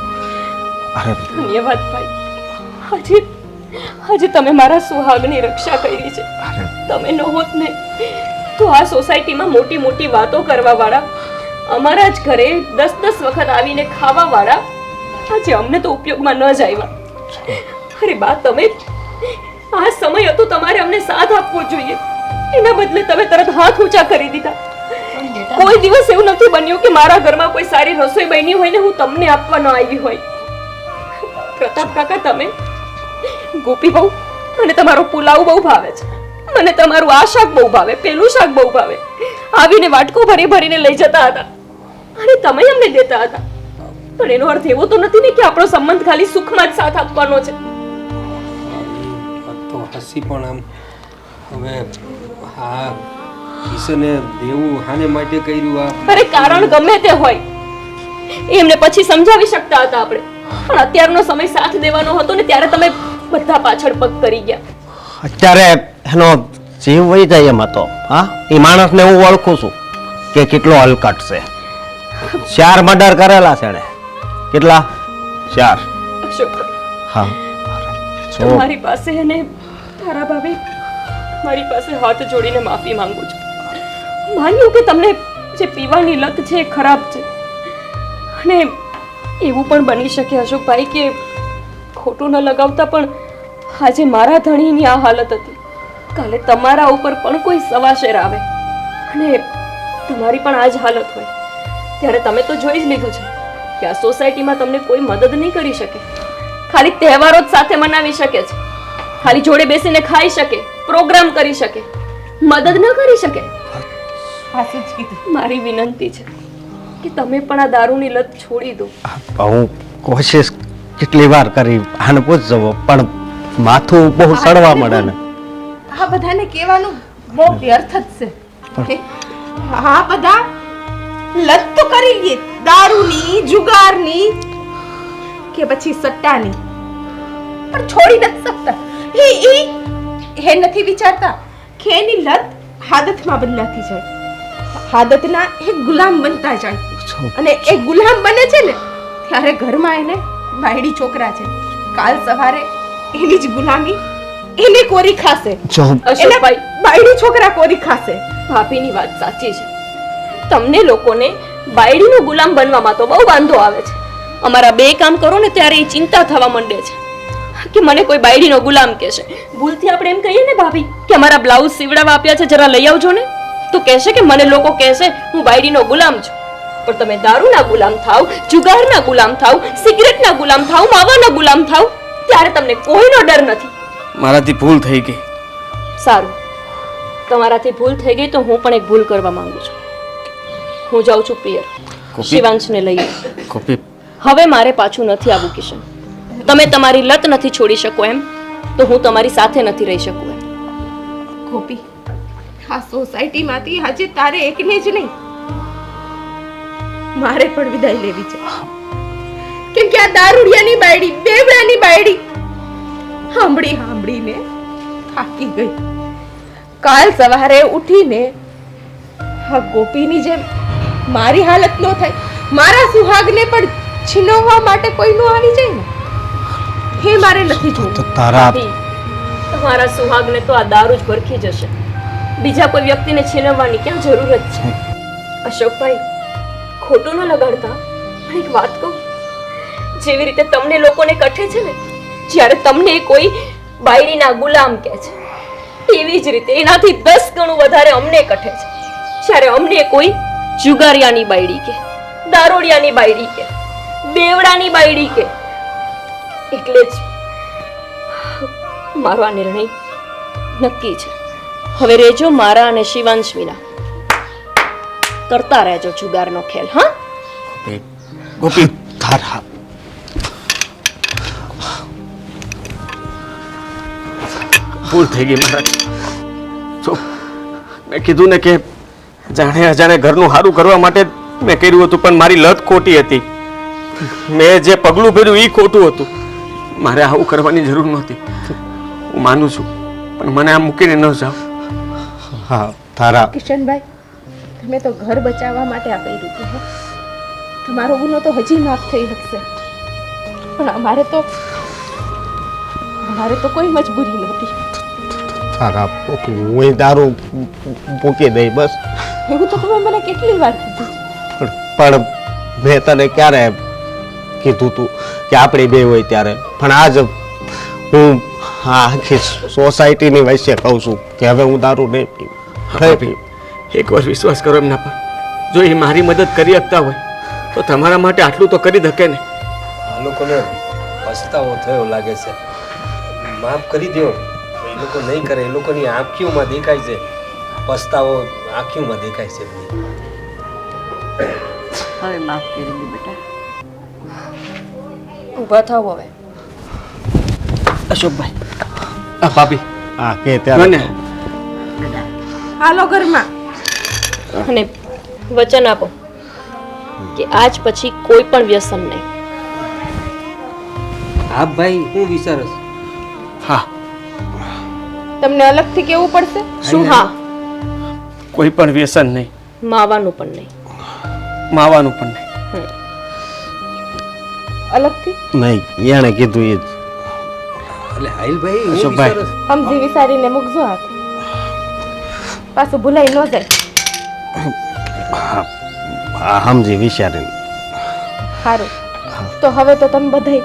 અરે ધન્યવાદ ભાઈ. આજે તમે મારા સુહાગની રક્ષા કરી છે. તમે ન હોત ને તો આ સોસાયટીમાં મોટી મોટી વાતો કરવા વાળા, અમારા જ ઘરે 10-10 વખત આવીને ખાવા વાળા આજે અમને તો ઉપયોગમાં ન જ આવ્યા. અરે બા, તમે આ સમય હતો, તમારે અમને સાથ આપવો જોઈએ. એના બદલે તમે તરત હાથ ઊંચા કરી દીધા. કોઈ દિવસ એવું નથી બન્યું કે મારા ઘરમાં કોઈ સારી રસોઈ બની હોય ને હું તમને આપવા ન આવી હોય. પ્રતાપ કાકા, તમે ગોપી બહુ મને તમારો પુલાવ બહુ ભાવે છે, મને તમારું આ શાક બહુ ભાવે, પેલું શાક બહુ ભાવે. આવીને વાટકો ભરી ભરીને લઈ જતા હતા અને તમે અમને દેતા હતા. પણ એનો અર્થ એવો તો નથી ને કે આપણો સંબંધ ખાલી સુખમાં જ સાથ આપવાનો છે. તો હસી પણ આમ હવે હા કિશને દેવું હાને માટે કર્યું આ? અરે કારણ ગમે તે હોય, એમને પછી સમજાવી શકતા હતા આપણે, પણ અત્યારનો સમય સાથ દેવાનો હતો ને ત્યારે તમે બધા પાછળ પગ કરી ગયા. અત્યારે એનો જીવ વહી જાય એમ હતો. હા, એ માણસને હું ઓળખું છું કે કેટલો હલકટ છે. 4 મર્ડર કરેલા છે એને. કેટલા? 4. અશોકભાઈ, હા, તમારી પાસે અને તારા ભાભી મારી પાસે હાથ જોડીને માફી માંગુ છું. માન્યું કે તમને જે પીવાની લત છે એ ખરાબ છે, અને એવું પણ બની શકે અશોકભાઈ કે ખોટું ન લગાવતા પણ આજે મારા ધણીની આ હાલત હતી, કાલે તમારા ઉપર પણ કોઈ સવાશેર આવે અને તમારી પણ આ જ હાલત હોય, ત્યારે તમે તો જોઈ જ લીધું છે કે આ સોસાયટીમાં તમને કોઈ મદદ નહીં કરી શકે. ખાલી તહેવારો જ સાથે મનાવી શકે છે, ખાલી જોડે બેસીને ખાઈ શકે, પ્રોગ્રામ કરી શકે, મદદ ન કરી શકે. મારી વિનંતી છે કે તમે પણ આ દારૂની લત છોડી દો. હું કોશિશ કેટલી વાર કરી આને પૂછજો, પણ માથું બહુ સડવા મળે ને. આ બધાને કહેવાનું બહુ વ્યર્થ જ છે. આ બધા લત તો કરી લે, દારૂની, જુગારની કે પછી સટ્ટાની, પણ છોડી નથી શકતા. એ નથી વિચારતા કે એની લત આદતમાં બદલાતી જાય, આદતના એ ગુલામ બનતા જાય, અને એ ગુલામ બને છે ને ત્યારે ઘરમાં એને બાયડી છોકરા છે, કાલ સવારે એની જ ગુલામી એને કોરી ખાશે. અશોકભાઈ, બાયડી છોકરા કોરી ખાશે. ભાભીની વાત સાચી છે. તમને લોકોને બાયડીનો ગુલામ બનવામાં તો બહુ વાંધો આવે છે. અમારા 2 કામ કરો ને ત્યારે એ ચિંતા થવા માંડે છે કે મને કોઈ બાયડીનો ગુલામ કહેશે. ભૂલથી આપણે એમ કહીએ ને ભાભી કે અમારા બ્લાઉઝ સીવડાવવા આપ્યા છે, જરા લઈ આવજો ને, તો કહેશે કે મને લોકો કહેશે હું બાયડીનો ગુલામ છું. પણ તમે દારૂના ગુલામ થાવ, જુગારના ગુલામ થાવ, સિગરેટના ગુલામ થાવ, માવાના ગુલામ થાવ, ત્યારે તમને કોઈનો ડર નથી. મારાથી ભૂલ થઈ ગઈ. સારું, તમારાથી ભૂલ થઈ ગઈ તો હું પણ એક ભૂલ કરવા માંગુ છું. હું જાઉં છું પિયર, શિવાંશને લઈ. હવે મારે પાછું નથી આવવું કિશન. તમે તમારી લત નથી છોડી શકો એમ, તો હું તમારી સાથે નથી રહી શકું એમ. ગોપી, આ સોસાયટીમાંથી આજે તારે એકને જ નહીં મારે પણ વિદાય લેવી છે. કેમ કે આ દારૂડિયાની બાયડી, બેવડાની બાયડી સાંભળીને થાકી ગઈ. કાલ સવારે ઉઠીને આ ગોપીની જેમ મારી હાલત ન થાય, મારા સુહાગને પણ છીનવવા માટે કોઈનું આવી જાય ને, એ મારે નથી જોવું. ભાભી, તમારા સુહાગને તો આ દારૂ જ ભરખી જશે. બીજા કોઈ વ્યક્તિને છીનવવાની ક્યાં જરૂરત છે? અશોકભાઈ, ખોટું ન લગાડતા, પણ એક વાત કહું, જેવી રીતે તમને લોકોને કઠે છે ને, જ્યારે તમને કોઈ બાયડીના ગુલામ કહે છે, એવી જ રીતે એનાથી 10 ગણું વધારે અમને કઠે છે જ્યારે અમને કોઈ જુગારિયાની બાયડી કે, દારૂડિયાની બાયડી કે, બેવડાની બાયડી કે. એટલે જ મારો આ નિર્ણય નક્કી છે. હવે રેજો મારા અને શિવાંશ વિના, કરતા રહેજો જુગારનો ખેલ. હા ગોપી તારા ભૂલ થઈ ગઈ મહારાજ. જો મેં કીધું ને કે જાણે અજાણે ઘરનું સારું કરવા માટે મેં કર્યું હતું, પણ મારી લત ખોટી હતી. મેં જે પગલું ભર્યું એ ખોટું હતું. મારે આવું કરવાની જરૂર નહોતી. હું માનું છું, પણ મને આ મૂકીને ન જાઓ. હા તારા કિશનભાઈ, તમે તો ઘર બચાવવા માટે આ કર્યું હતું. હો. તમારો ગુનો તો હજી માફ થઈ શકશે, પણ અમારે તો કોઈ મજબૂરી નહોતી. તારા હું દારૂ મૂકી દઈ બસ. એવું તો તમે મને કેટલી વાર કીધું. પણ મેં તને ક્યારે કીધું તું કે આપણે બે હોય ત્યારે? પણ આજ હું આખી સોસાયટીની વચ્ચે કહું છું કે હવે હું દારૂ નહીં પીવું. એકવાર વિશ્વાસ કરો એમના પર. જો એ મારી મદદ કરી શકતા હોય તો તમારા માટે આટલું તો કરી શકે ને. આ લોકોને પસ્તાવો થયો લાગે છે. માફ કરી દો. એ લોકો નહીં કરે. એ લોકોની આંખીઓમાં દેખાય છે પસ્તાવો, આંખીઓમાં દેખાય છે. હવે માફ કરી દે બેટા. ઊભા થાવ હવે. અશોકભાઈ, આ ભાભી હા કે ત્યારે હાલો ઘરમાં. અને વચન આપો કે આજ પછી કોઈ પણ વ્યસન નહીં. હા ભાઈ, હું વિચારસ. હા, તમને અલગથી કેવું પડશે. શું? હા, કોઈ પણ વ્યસન નહીં, માવાનું પણ નહીં. માવાનું પણ નહીં. અલગથી નહીં, એણે કીધું એ જ. એટલે હાઈલભાઈ, હું અશોકભાઈ. વિચારસ. સમજી વિચારીને મૂકજો હાથ, પાછું ભૂલાઈ ન જાય. હા સમજી વિચારીને. સારું, તો હવે તો તમે બધાય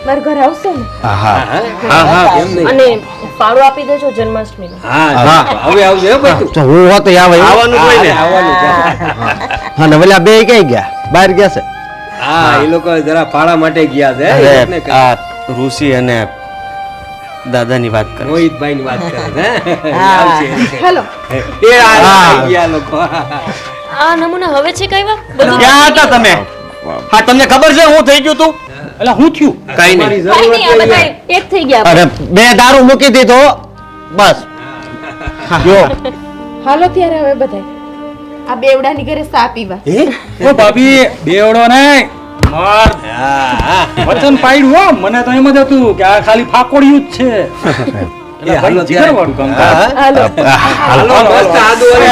મારા ઘરે આવશો ને. હા હા હા હા, કેમ નહીં? અને ફાળો આપી દેજો જન્માષ્ટમીનો. હા હા, હવે આવજો હો ભાઈ તું. તો હું હોત આવે આવવાનું જ હોય ને. આવવાનું છે. અને પેલા બે કઈ ગયા? બહાર ગયા છે. હા, એ લોકો જરા ફાળા માટે ગયા છે. અરે, એટલે કે આ ઋષિ અને દાદાની વાત કરે. મોહિતભાઈની વાત કરે છે. આવશે. હાલો. એ આ ગયા લોકો. આ નમૂના હવે છે કઈ વાર બધું ક્યાં હતા તમે? હા, તમને ખબર છે હું થઈ ગયું તું? એટલે હું થયું? કઈ તમારી નહીં. કઈ જરૂરત નહીં, આ પડી બધા જાય. એક થઈ ગયા. અરે બે દારૂ મૂકી દીધો બસ. જો હાલો ત્યારે હવે બધાય આ બેવડાની ઘરે સા પીવા. ઓ ભાભી બેવડો નહીં માર વચન પાડ્યું હો. મને તો એમ જ હતું કે આ ખાલી ફાકોડિયું જ છે. એટલે હાલો ભાઈ જીગરવાળું કામ કરે. હાલો. હાલો, મસ્ત આદુ અને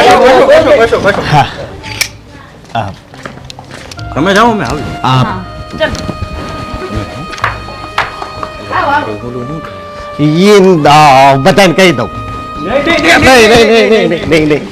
તમે જાઓ, મેં આવી. ઈ બધાને કહી દઉં. નહીં, નહીં, નહીં નહીં નહીં નહીં નહીં નહીં